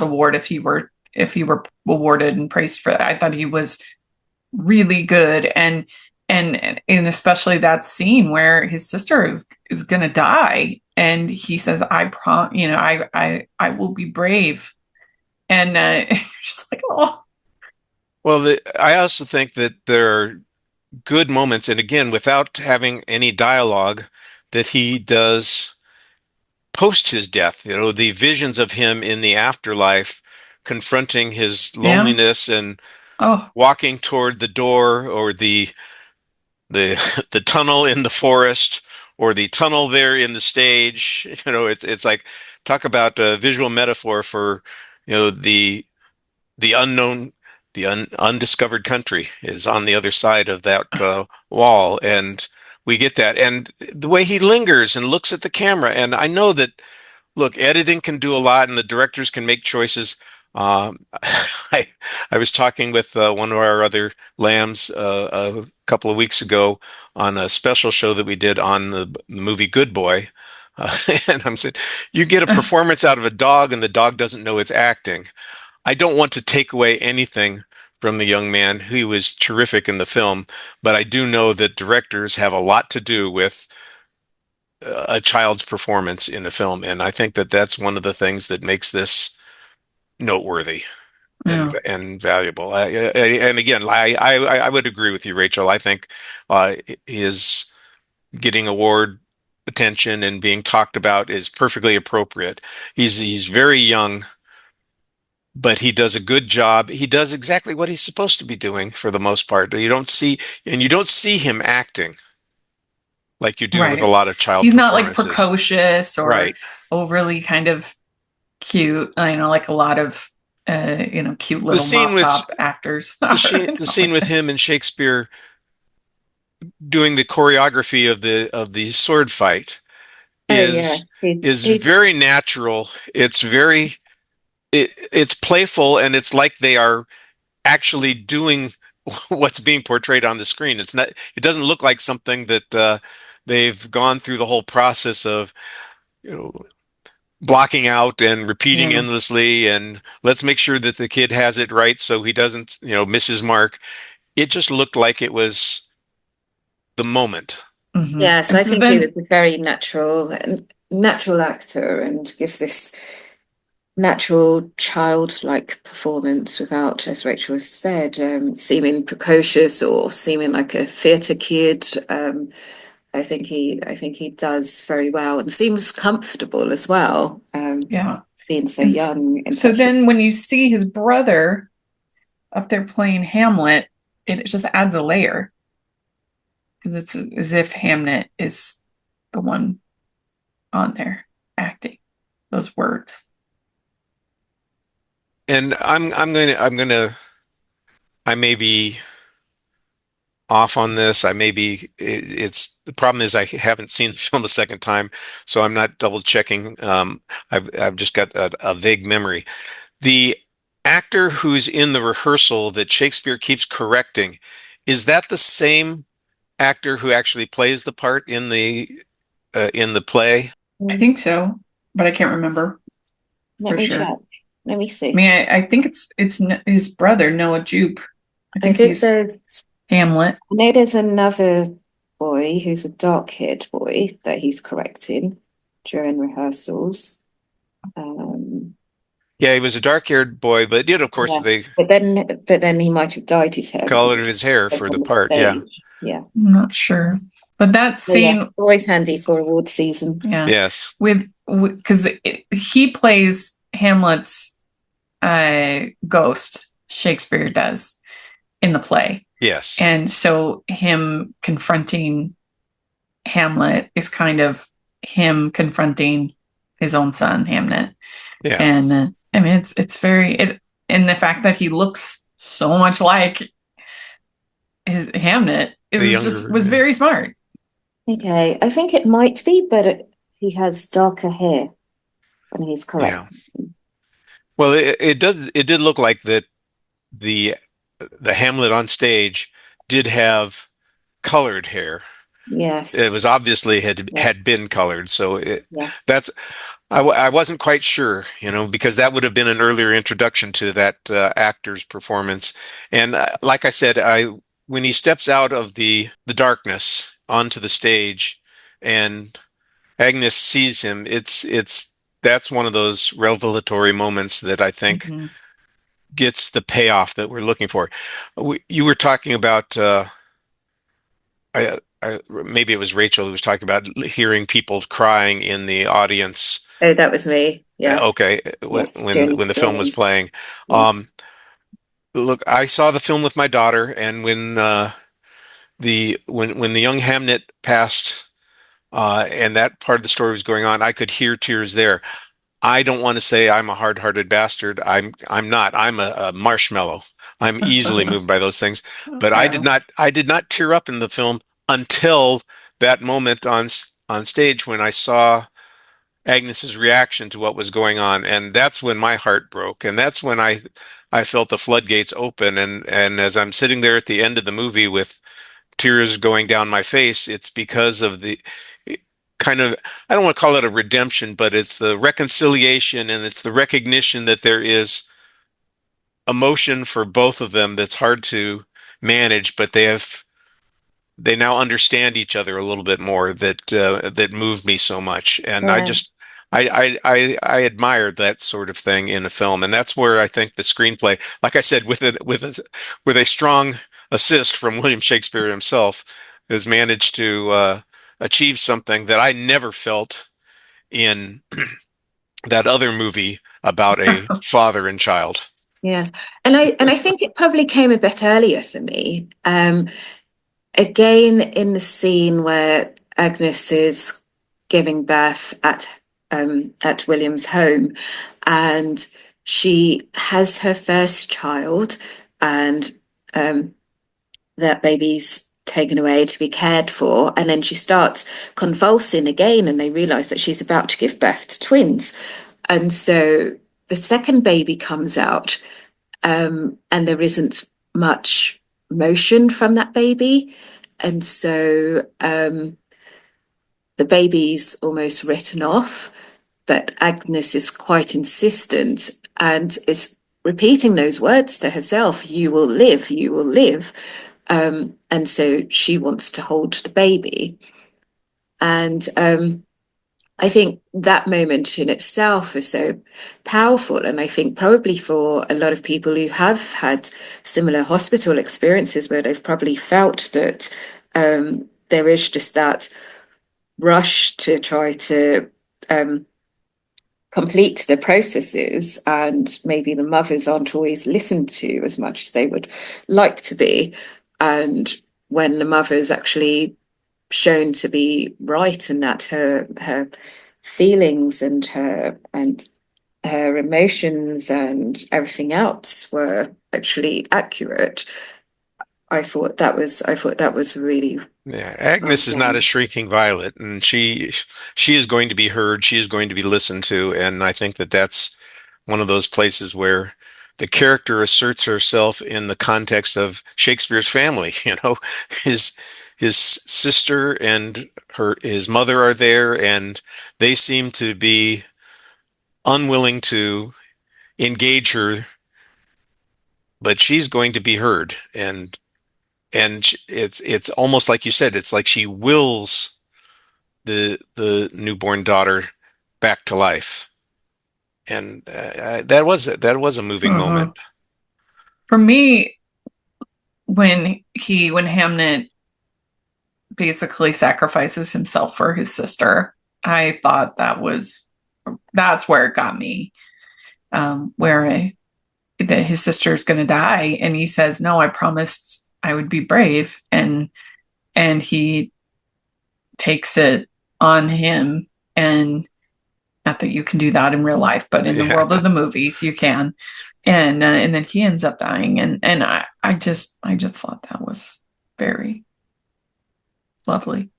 award if he were awarded and praised for it. I thought he was really good, and and especially that scene where his sister is gonna die, and he says, I will be brave, and just like, oh Well, I also think that there are good moments, and again, without having any dialogue, that he does post his death. The visions of him in the afterlife, confronting his yeah, loneliness and oh walking toward the door, or the the tunnel in the forest, or the tunnel there in the stage. It's like, talk about a visual metaphor for the unknown, undiscovered country is on the other side of that wall, and we get that, and the way he lingers and looks at the camera. And I know that, look, editing can do a lot, and the directors can make choices. I I was talking with one of our other lambs a couple of weeks ago on a special show that we did on the movie Good Boy, and I'm saying, you get a performance out of a dog, and the dog doesn't know it's acting. I don't want to take away anything from the young man. He was terrific in the film, but I do know that directors have a lot to do with a child's performance in a film, and I think that that's one of the things that makes this noteworthy yeah, and valuable. And again, I would agree with you, Rachel. I think his getting award attention and being talked about is perfectly appropriate. He's very young, but he does a good job. He does exactly what he's supposed to be doing for the most part. You don't see him acting like you do with a right. lot of child He's not like performances. precocious or Right. overly kind of cute, like a lot of cute The little scene mop with top actors the, are. she, the scene with him and Shakespeare doing the choreography of the sword fight Oh yeah, is he very natural. It's playful, and it's like they are actually doing what's being portrayed on the screen. It doesn't look like something that they've gone through the whole process of, you know, blocking out and repeating Yeah. endlessly, and let's make sure that the kid has it right so he doesn't, miss his mark. It just looked like it was the moment. Yes, And I so think he was then, a very natural actor and gives this natural childlike performance without, as Rachel has said, seeming precocious or seeming like a theatre kid. I think he does very well and seems comfortable as well, yeah. being so And young and so such. then when you see his brother up there playing Hamlet, it just adds a layer because it's as if Hamnet is the one on there acting those words. And I may be off on this. I may be. It's the problem is I haven't seen the film a second time, so I'm not double checking. I've just got a vague memory. The actor who's in the rehearsal that Shakespeare keeps correcting, is that the same actor who actually plays the part in the play? I Mm, think so, but I can't remember Let for me sure. check. Let me I see. mean, I think it's his brother Noah Jupe. I I think think he's there's, Hamlet. I know there's another boy who's a dark-haired boy that he's correcting during rehearsals. Um, Yeah, he was a dark-haired boy, but of course, yeah, they but then he might have dyed his hair because colored it's his hair on for the the part. Yeah. stage. Yeah. I'm not sure, but that So yeah, scene, it's always handy for award season. yeah, Yes. with because he plays Hamlet's ghost. Shakespeare does in the play, Yes. and so him confronting Hamlet is kind of him confronting his own son Hamnet. Yeah. And I mean, it's very and the fact that he looks so much like his Hamnet, it The was just younger. was very smart. Okay, I think it might be, but he has darker hair, and he's correct. Yeah. Well, it did look like that the the Hamlet on stage did have colored hair. It Yes, was obviously yes, had been colored, so yes. that's I wasn't quite sure, because that would have been an earlier introduction to that actor's performance. And like I said, I when he steps out of the darkness onto the stage and Agnes sees him, it's that's one of those revelatory moments that I think Mhm. gets the payoff that we're looking for. You were talking about maybe it was Rachel who was talking about hearing people crying in the audience. Oh, that was me. Yes. Okay, Yes. During the when the film was screening. playing. Yeah. Um, Look, I saw the film with my daughter, and when the young Hamnet passed, and that part of the story was going on, I could hear tears there. I don't want to say I'm a hard-hearted bastard. I'm not. I'm a marshmallow. I'm easily moved by those things. But Oh. I did not tear up in the film until that moment on stage when I saw Agnes's reaction to what was going on, and that's when my heart broke, and that's when I felt the floodgates open, and as I'm sitting there at the end of the movie with tears going down my face, it's because of the kind of, I don't want to call it a redemption, but it's the reconciliation and it's the recognition that there is emotion for both of them that's hard to manage, but they now understand each other a little bit more, that moved me so much. And I Yeah. just I admired that sort of thing in a film, and that's where I think the screenplay, like I said, with a strong assist from William Shakespeare himself, has managed to achieve something that I never felt in that other movie about a father and child. Yes. And I think it probably came a bit earlier for me. Again, in the scene where Agnes is giving birth at William's home, and she has her first child, and that baby's taken away to be cared for, and then she starts convulsing again, and they realize that she's about to give birth to twins. And so the second baby comes out, and there isn't much motion from that baby. And so the baby's almost written off, but Agnes is quite insistent and is repeating those words to herself, you will live, you will live. And so she wants to hold the baby. And I think that moment in itself is so powerful. And I think probably for a lot of people who have had similar hospital experiences where they've probably felt that there is just that rush to try to complete the processes, and maybe the mothers aren't always listened to as much as they would like to be. And when the mother's actually shown to be right, and that her feelings and her emotions and everything else were actually accurate, I thought that was really Yeah, well Agnes is not a done. shrieking violet, and she is going to be heard. She is going to be listened to, and I think that that's one of those places where the character asserts herself in the context of Shakespeare's family. You know, his his sister and his mother are there, and they seem to be unwilling to engage her, but she's going to be heard, and it's almost like you said, it's like she wills the newborn daughter back to life, and that was a moving moment. Mhm. For me, when Hamnet basically sacrifices himself for his sister, I thought that's where it got me. That his sister is going to die, and he says, "No, I promised I would be brave," and he takes it on him. And not that you can do that in real life, but in the Yeah. world of the movies, you can. And then he ends up dying, and I just thought that was very lovely.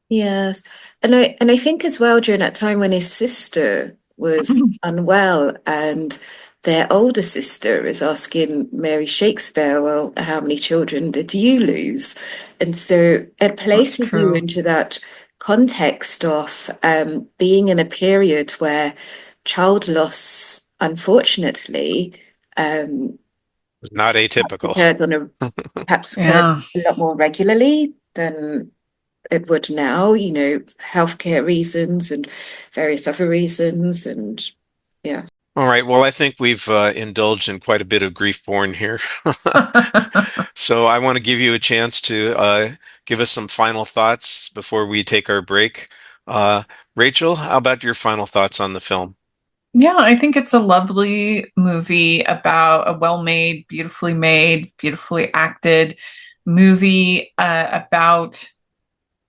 Yes. And I think as well during that time when his sister was unwell, and their older sister is asking Mary Shakespeare, well, how many children did you lose? And so it That's places you true. into that context of being in a period where child loss, unfortunately, um, Not atypical. Perhaps occurred Yeah. a lot more regularly than it would now, healthcare reasons and various other reasons. And yeah. All right. Well, I think we've indulged in quite a bit of grief porn here. So I want to give you a chance to give us some final thoughts before we take our break. Uh, Rachel, how about your final thoughts on the film? Yeah, I think it's a lovely movie about a well-made, beautifully acted movie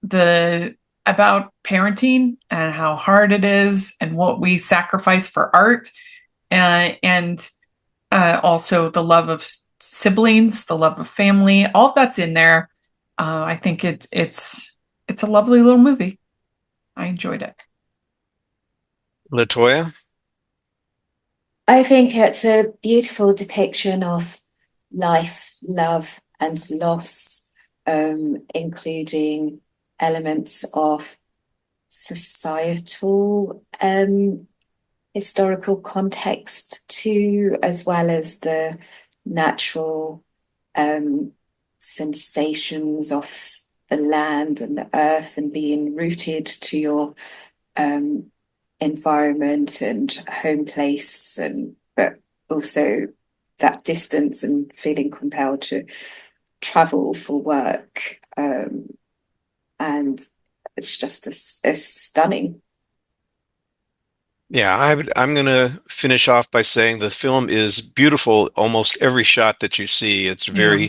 the about parenting and how hard it is and what we sacrifice for art, and also the love of siblings, the love of family. All of that's in there. I think it's a lovely little movie. I enjoyed it. LaToya? I think it's a beautiful depiction of life, love, and loss, including elements of societal historical context too, as well as the natural sensations of the land and the earth and being rooted to your environment and home place, but also that distance and feeling compelled to travel for work. And it's just a stunning. Yeah, I'm going to finish off by saying the film is beautiful. Almost every shot that you see, Yeah.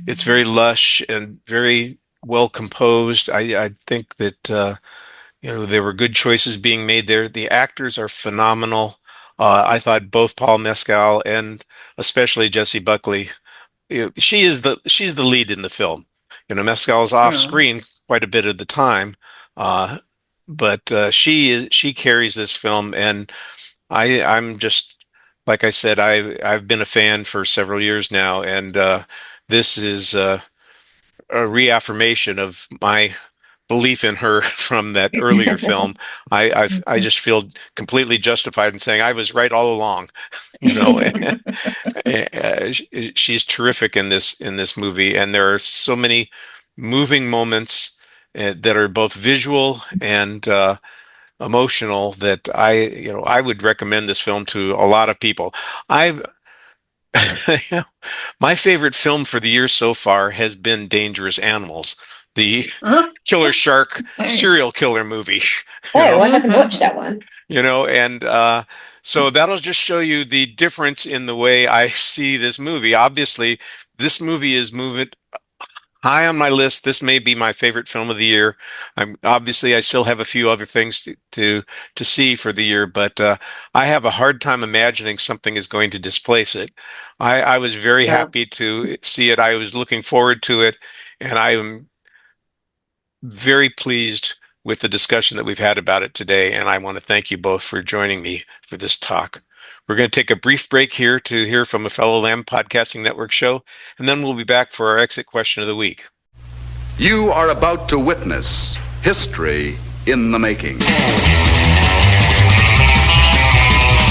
it's very lush and very well composed. I think that there were good choices being made there. The actors are phenomenal. I thought both Paul Mescal and especially Jessie Buckley, she's the lead in the film. Mescal's off Yeah. screen quite a bit of the time, uh, but she carries this film, and I'm just like I said, I've been a fan for several years now, and this is a reaffirmation of my belief in her from that earlier film. I just feel completely justified in saying I was right all along. You know, she's terrific in this movie, and there are so many moving moments that are both visual and emotional that I would recommend this film to a lot of people. I've My favorite film for the year so far has been Dangerous Animals, the killer shark Nice. serial killer movie. You Oh, know, I haven't watched that one. and so that'll just show you the difference in the way I see this movie. Obviously, this movie is moving high on my list. This may be my favorite film of the year. I still have a few other things to see for the year, but I have a hard time imagining something is going to displace it. I was very Well, happy to see it. I was looking forward to it, and I am very pleased with the discussion that we've had about it today, and I want to thank you both for joining me for this talk. We're going to take a brief break here to hear from a fellow Lamb Podcasting Network show, and then we'll be back for our exit question of the week. You are about to witness history in the making.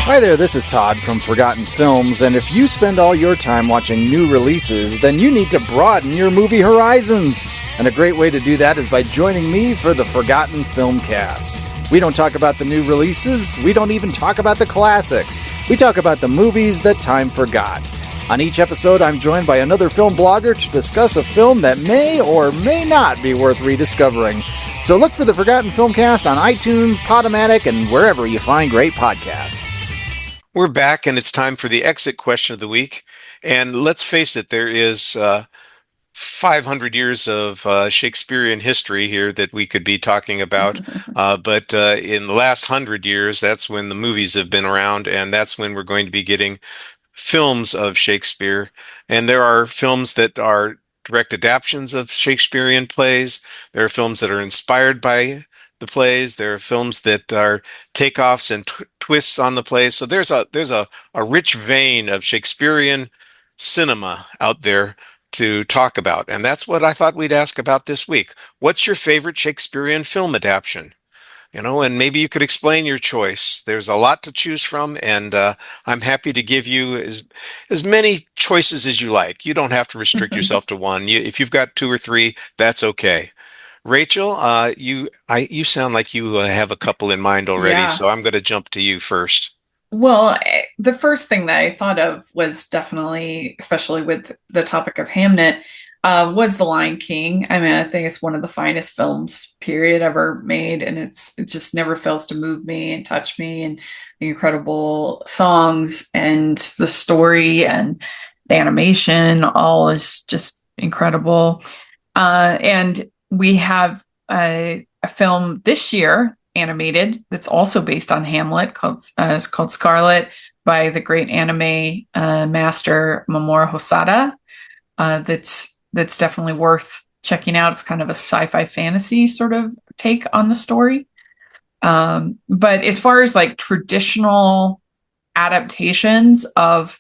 Hi there, this is Todd from Forgotten Films, and if you spend all your time watching new releases, then you need to broaden your movie horizons. And a great way to do that is by joining me for the Forgotten Filmcast. We don't talk about the new releases, we don't even talk about the classics. We talk about the movies that time forgot. On each episode, I'm joined by another film blogger to discuss a film that may or may not be worth rediscovering. So look for the Forgotten Filmcast on iTunes, Podomatic, and wherever you find great podcasts. We're back, and it's time for the exit question of the week. And let's face it, there is 500 years of Shakespearean history here that we could be talking about. But in the last 100 years, that's when the movies have been around, and that's when we're going to be getting films of Shakespeare. And there are films that are direct adaptions of Shakespearean plays. There are films that are inspired by the plays. There are films that are takeoffs and twists on the plays. So there's a rich vein of Shakespearean cinema out there to talk about. And that's what I thought we'd ask about this week. What's your favorite Shakespearean film adaptation? And maybe you could explain your choice. There's a lot to choose from, and I'm happy to give you as many choices as you like. You don't have to restrict yourself to one. If you've got two or three, that's okay. Rachel, you sound like you have a couple in mind already, Yeah. so I'm going to jump to you first. Well, the first thing that I thought of was definitely, especially with the topic of Hamnet, was The Lion King. I mean, I think it's one of the finest films, period, ever made, and it just never fails to move me and touch me, and the incredible songs and the story and the animation, all is just incredible. And we have a film this year animated that's also based on Hamlet it's called Scarlet by the great anime master Mamoru Hosoda. That's definitely worth checking out. It's kind of a sci-fi fantasy sort of take on the story. But as far as like traditional adaptations of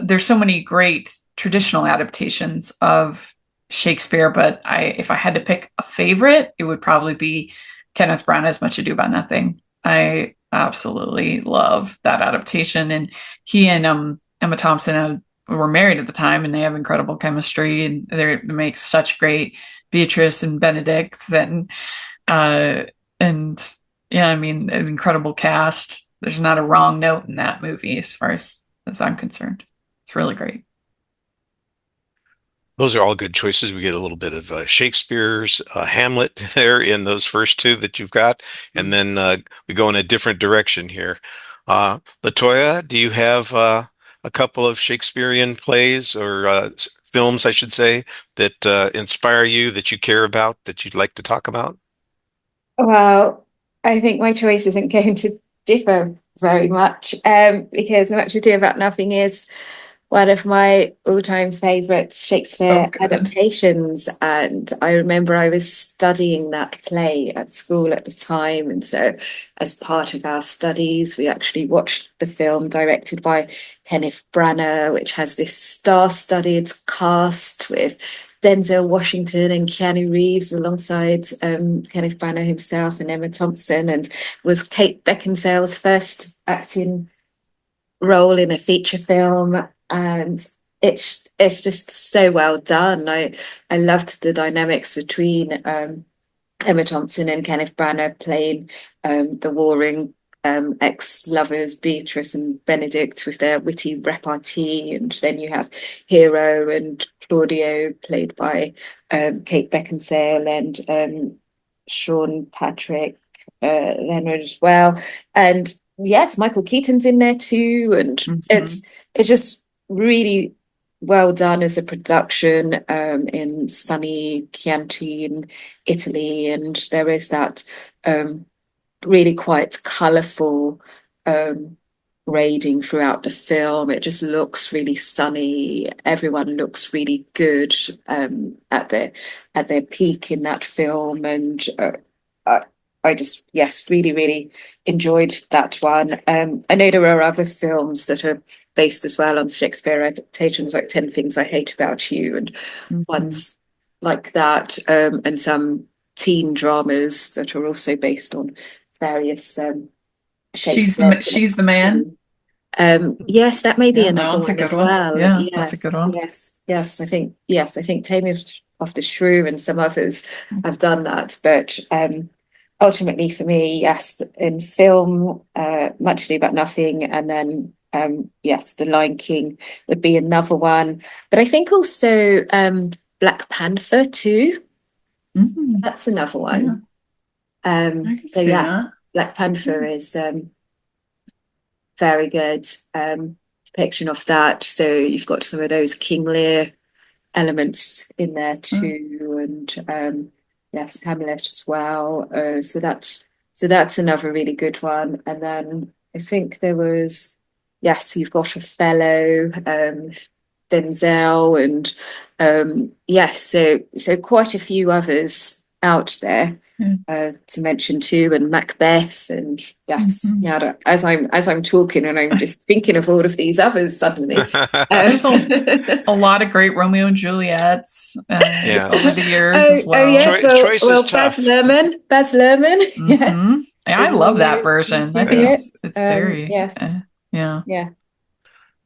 there's so many great traditional adaptations of Shakespeare, but if I had to pick a favorite, it would probably be Kenneth Branagh's Much Ado About Nothing. I absolutely love that adaptation, and he and Emma Thompson were married at the time, and they have incredible chemistry, and they make such great Beatrice and Benedict, and yeah, I mean, an incredible cast. There's not a wrong note in that movie as far as I'm concerned. It's really great. Those are all good choices. We get a little bit of Shakespeare's Hamlet there in those first two that you've got, and then we go in a different direction here. LaToya, do you have a couple of Shakespearean plays or films, I should say, that inspire you, that you care about, that you'd like to talk about? Well, I think my choice isn't going to differ very much because Much Ado About Nothing is one of my all-time favorite Shakespeare adaptations. And I remember I was studying that play at school at the time. And so as part of our studies, we actually watched the film directed by Kenneth Branagh, which has this star-studded cast with Denzel Washington and Keanu Reeves alongside Kenneth Branagh himself and Emma Thompson, and was Kate Beckinsale's first acting role in a feature film. And it's just so well done. I loved the dynamics between Emma Thompson and Kenneth Branagh playing the warring ex-lovers Beatrice and Benedict with their witty repartee, and then you have Hero and Claudio played by Kate Beckinsale and Sean Patrick Leonard as well. And yes, Michael Keaton's in there too, and it's just really well done as a production in sunny Chianti in Italy, and there is that really quite colourful grading throughout the film. It just looks really sunny. Everyone looks really good at their peak in that film, and I just really really enjoyed that one. I know there are other films that are based as well on Shakespeare adaptations, like 10 Things I Hate About You and ones like that, and some teen dramas that are also based on various Shakespeare. She's the Man. Yes, that may be another that's one a good as one. well. Yeah, Yes, that's a good one. Yes, I think Taming of the Shrew and some others have done that, but ultimately for me, yes, in film, Much Ado About Nothing, and then yes, The Lion King would be another one. But I think also Black Panther too. That's another one. So yes, Black Panther is very good depiction of that. So you've got some of those King Lear elements in there too, and yes, Hamlet as well. So that's another really good one. And then I think there was, yes, you've got Othello, Denzel, and yes, so quite a few others out there to mention too, and Macbeth, and yes, yeah. As I'm talking, and I'm just thinking of all of these others suddenly. There's a lot of great Romeo and Juliets over the years as well. Oh yes, choice is tough. Baz Luhrmann. Yeah, I love that version. I think it's very yeah.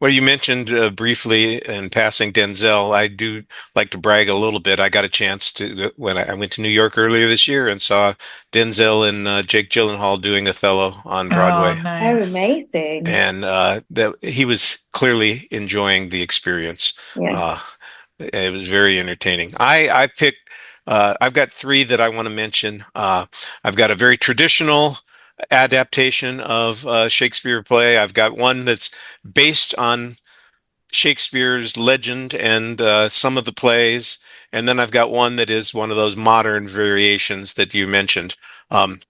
Well, you mentioned briefly in passing Denzel. I do like to brag a little bit. I got a chance to, when I went to New York earlier this year and saw Denzel and Jake Gyllenhaal doing Othello on Broadway. Oh, nice. Oh, amazing. And that he was clearly enjoying the experience. Yes. It was very entertaining. I picked, I've got three that I want to mention. I've got a very traditional adaptation of a Shakespeare play. I've got one that's based on Shakespeare's legend and some of the plays. And then I've got one that is one of those modern variations that you mentioned. The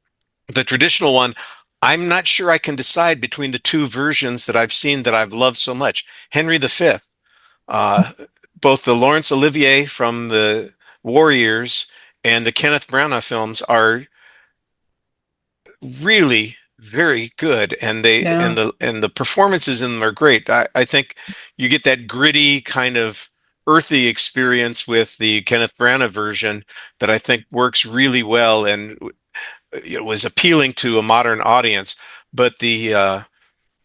traditional one, I'm not sure I can decide between the two versions that I've seen that I've loved so much. Henry V, both the Laurence Olivier from the War Years and the Kenneth Branagh films are really very good, and the performances in them are great. I think you get that gritty kind of earthy experience with the Kenneth Branagh version that I think works really well and it was appealing to a modern audience. But the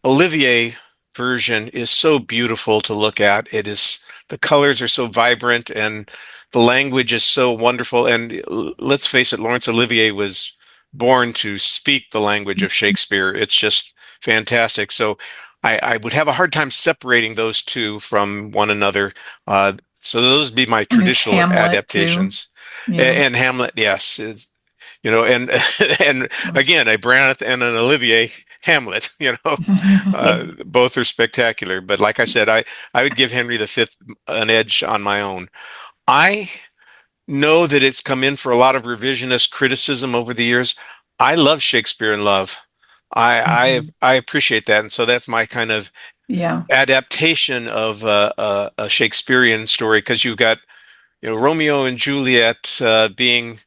Olivier version is so beautiful to look at. It is, the colors are so vibrant and the language is so wonderful. And let's face it, Laurence Olivier was born to speak the language of Shakespeare. It's just fantastic. So I would have a hard time separating those two from one another. So those would be my traditional adaptations. And Hamlet, yes. And again, a Branagh and an Olivier Hamlet, both are spectacular. But like I said, I would give Henry V an edge on my own. I know that it's come in for a lot of revisionist criticism over the years. I love Shakespeare in Love. I appreciate that. And so that's my kind of adaptation of a Shakespearean story, because you've got Romeo and Juliet being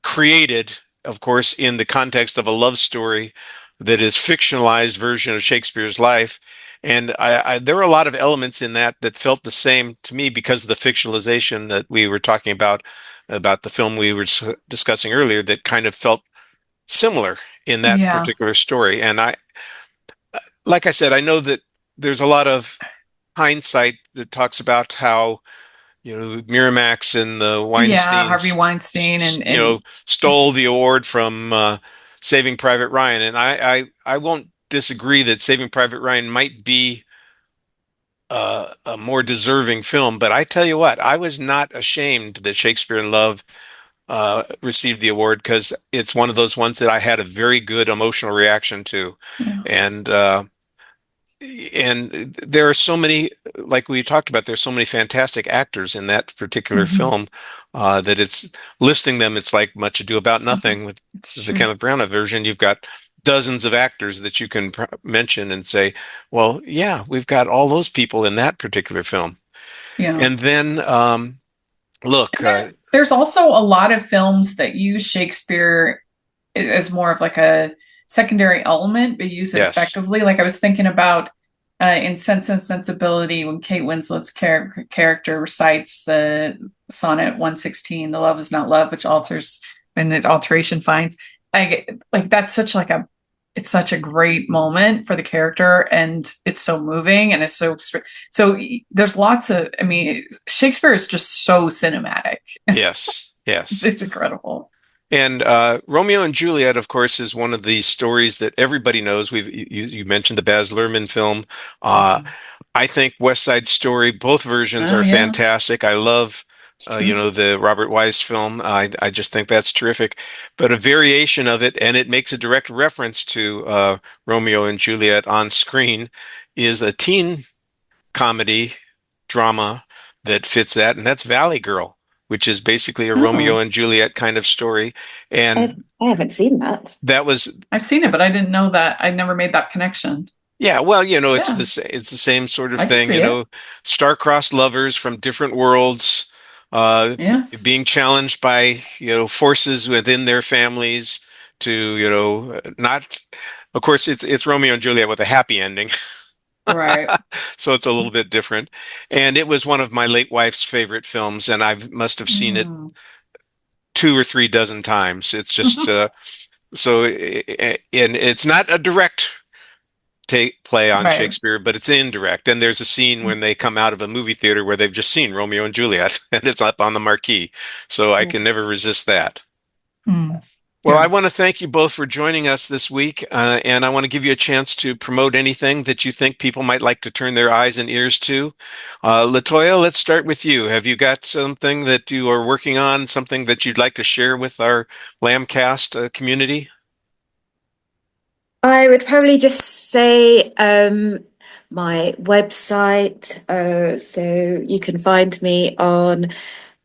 created, of course, in the context of a love story that is fictionalized version of Shakespeare's life. And there were a lot of elements in that felt the same to me because of the fictionalization that we were talking about the film we were discussing earlier, that kind of felt similar in that particular story. And like I said, I know that there's a lot of hindsight that talks about how Miramax and the Weinstein, Harvey Weinstein, and stole the award from Saving Private Ryan, and I won't disagree that Saving Private Ryan might be a more deserving film, but I tell you what, I was not ashamed that Shakespeare in Love received the award, because it's one of those ones that I had a very good emotional reaction to, and there are so many, like we talked about, there's so many fantastic actors in that particular film that it's listing them. It's like Much Ado About Nothing with the Kenneth Branagh version. You've got dozens of actors that you can mention and say, well, yeah, we've got all those people in that particular film. Yeah. And then, there's also a lot of films that use Shakespeare as more of like a secondary element, but use it effectively. Like I was thinking about in Sense and Sensibility, when Kate Winslet's character recites the sonnet 116, "The love is not love, which alters when the alteration finds." Like that's such a great moment for the character, and it's so moving, and it's so there's lots of, Shakespeare is just so cinematic. Yes. It's incredible. And Romeo and Juliet, of course, is one of the stories that everybody knows. You mentioned the Baz Luhrmann film. I think West Side Story, both versions are fantastic. I love the Robert Wise film. I just think that's terrific. But a variation of it, and it makes a direct reference to Romeo and Juliet on screen, is a teen comedy drama that fits that, and that's Valley Girl, which is basically a Romeo and Juliet kind of story. And I haven't seen that. I've seen it, but I didn't know that. I never made that connection. Yeah, well, it's the same sort of thing. Star-crossed lovers from different worlds being challenged by, forces within their families to, not, of course, it's Romeo and Juliet with a happy ending. Right. So it's a little bit different. And it was one of my late wife's favorite films, and I must have seen it Mm. 2 or 3 dozen times. It's just, and it's not a direct take play on Right. Shakespeare, but it's indirect. And there's a scene when they come out of a movie theater where they've just seen Romeo and Juliet, and it's up on the marquee. So I can never resist that. Mm. Well, I Yeah. want to thank you both for joining us this week, and I want to give you a chance to promote anything that you think people might like to turn their eyes and ears to. LaToya, let's start with you. Have you got something that you are working on, something that you'd like to share with our Lambcast community? I would probably just say my website. So you can find me on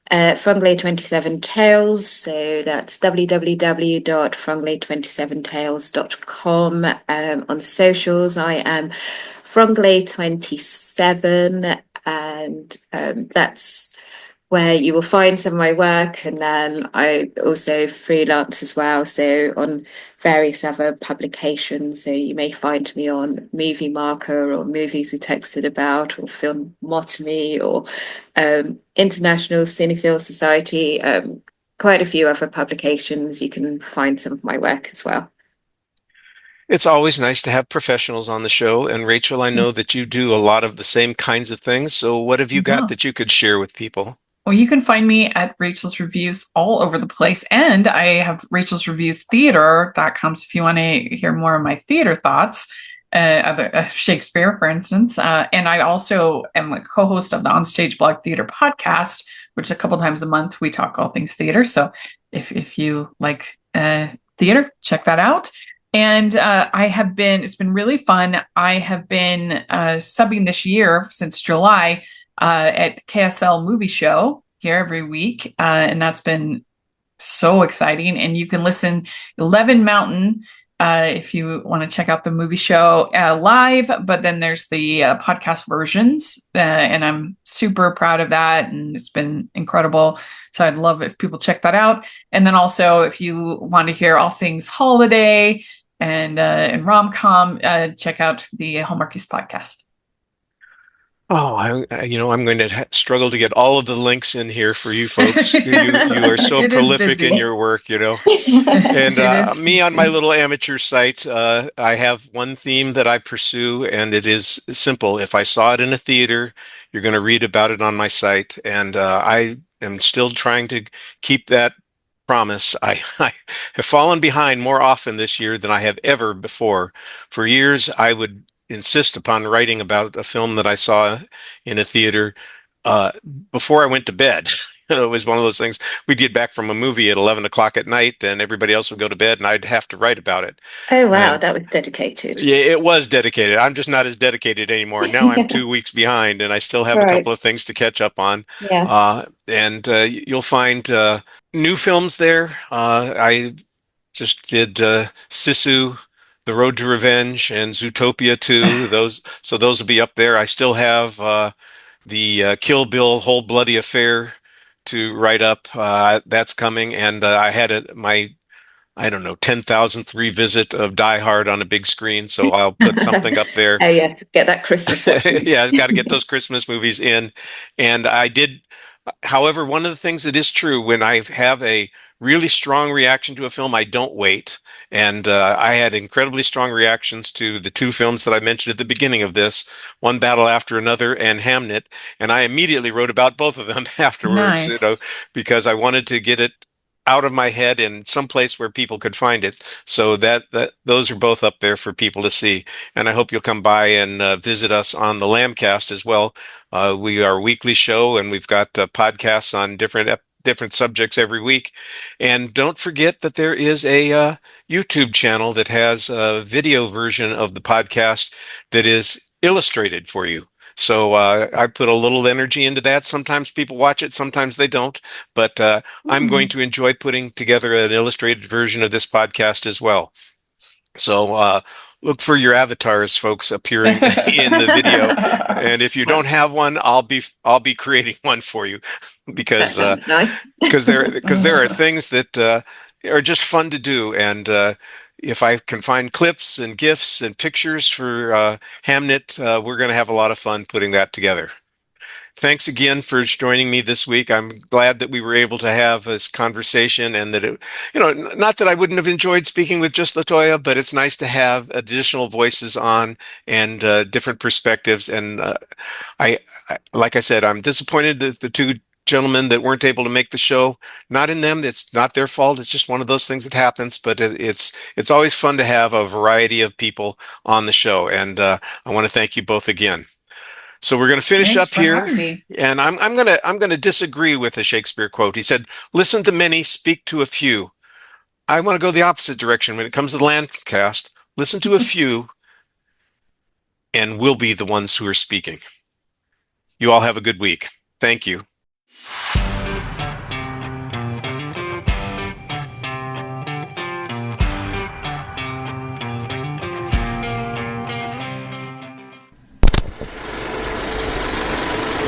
Frungley27 Tales. So that's www.frungley27tales.com. On socials, I am Frungley27, and that's where you will find some of my work. And then I also freelance as well, so on various other publications. So you may find me on Movie Marker or Movies We Texted About or Filmotomy or International Cinephile Society. Quite a few other publications. You can find some of my work as well. It's always nice to have professionals on the show. And Rachel, I know that you do a lot of the same kinds of things. So what have you got Yeah. that you could share with people? Well, you can find me at Rachel's Reviews all over the place. And I have Rachel's Reviews Theater.com. So if you want to hear more of my theater thoughts, other Shakespeare, for instance. And I also am a co-host of the Onstage Blog Theater podcast, which a couple times a month we talk all things theater. So if you like theater, check that out. And it's been really fun. I have been subbing this year since July at KSL Movie Show here every week. And that's been so exciting. And you can listen 11 Mountain if you want to check out the movie show live, but then there's the podcast versions, and I'm super proud of that, and it's been incredible. So I'd love if people check that out. And then also, if you want to hear all things holiday and rom-com, check out the Hallmarkies podcast. Oh, I'm going to struggle to get all of the links in here for you folks. You are so It is prolific in busy. your work, And It is me on my busy. little amateur site, I have one theme that I pursue, and it is simple. If I saw it in a theater, you're going to read about it on my site, and I am still trying to keep that promise. I have fallen behind more often this year than I have ever before. For years, I would insist upon writing about a film that I saw in a theater uh, before I went to bed. It was one of those things. We'd get back from a movie at 11 o'clock at night, and everybody else would go to bed, and I'd have to write about it. Oh, wow, And that was dedicated. yeah, it was dedicated. I'm just not as dedicated anymore. Now I'm 2 weeks behind, and I still have a Right. couple of things to catch up on. Yeah. And you'll find new films there. I just did Sisu, The Road to Revenge, and Zootopia 2. Those will be up there. I still have the Kill Bill Whole Bloody Affair to write up. That's coming, and I had my I don't know 10,000th revisit of Die Hard on a big screen, so I'll put something up there. Oh, yes, get that Christmas watching. Yeah, I've got to get those Christmas movies in. And I did, however, one of the things that is true when I have a really strong reaction to a film, I don't wait. And I had incredibly strong reactions to the 2 films that I mentioned at the beginning of this, One Battle After Another and Hamnet. And I immediately wrote about both of them afterwards, Nice. because I wanted to get it out of my head in some place where people could find it. So that those are both up there for people to see. And I hope you'll come by and visit us on the Lambcast as well. We are a weekly show, and we've got podcasts on different subjects every week. And don't forget that there is a YouTube channel that has a video version of the podcast that is illustrated for you. So I put a little energy into that. Sometimes people watch it, sometimes they don't. But I'm going to enjoy putting together an illustrated version of this podcast as well. So look for your avatars, folks, appearing in the video. And if you don't have one, I'll be creating one for you because nice. because there are things that are just fun to do, and if I can find clips and GIFs and pictures for Hamnet, we're going to have a lot of fun putting that together. Thanks again for joining me this week. I'm glad that we were able to have this conversation, and that it, not that I wouldn't have enjoyed speaking with just LaToya, but it's nice to have additional voices on and different perspectives. And like I said, I'm disappointed that the two gentlemen that weren't able to make the show, not in them, it's not their fault. It's just one of those things that happens, but it's always fun to have a variety of people on the show. And I want to thank you both again. So we're going to finish Thanks up for here, having me. and I'm gonna disagree with a Shakespeare quote. He said, "Listen to many, speak to a few." I want to go the opposite direction when it comes to the Lambcast. Listen to a few, and we'll be the ones who are speaking. You all have a good week. Thank you.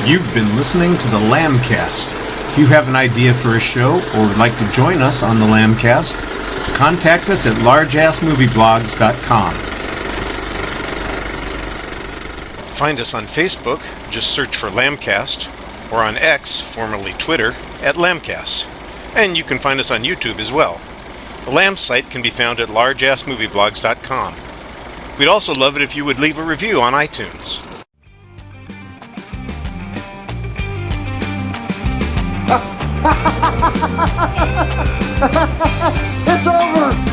You've been listening to the Lambcast. If you have an idea for a show or would like to join us on the Lambcast, contact us at largeassmovieblogs.com. Find us on Facebook, just search for Lambcast, or on X, formerly Twitter, at Lambcast. And you can find us on YouTube as well. The Lamb site can be found at largeassmovieblogs.com. We'd also love it if you would leave a review on iTunes. It's over!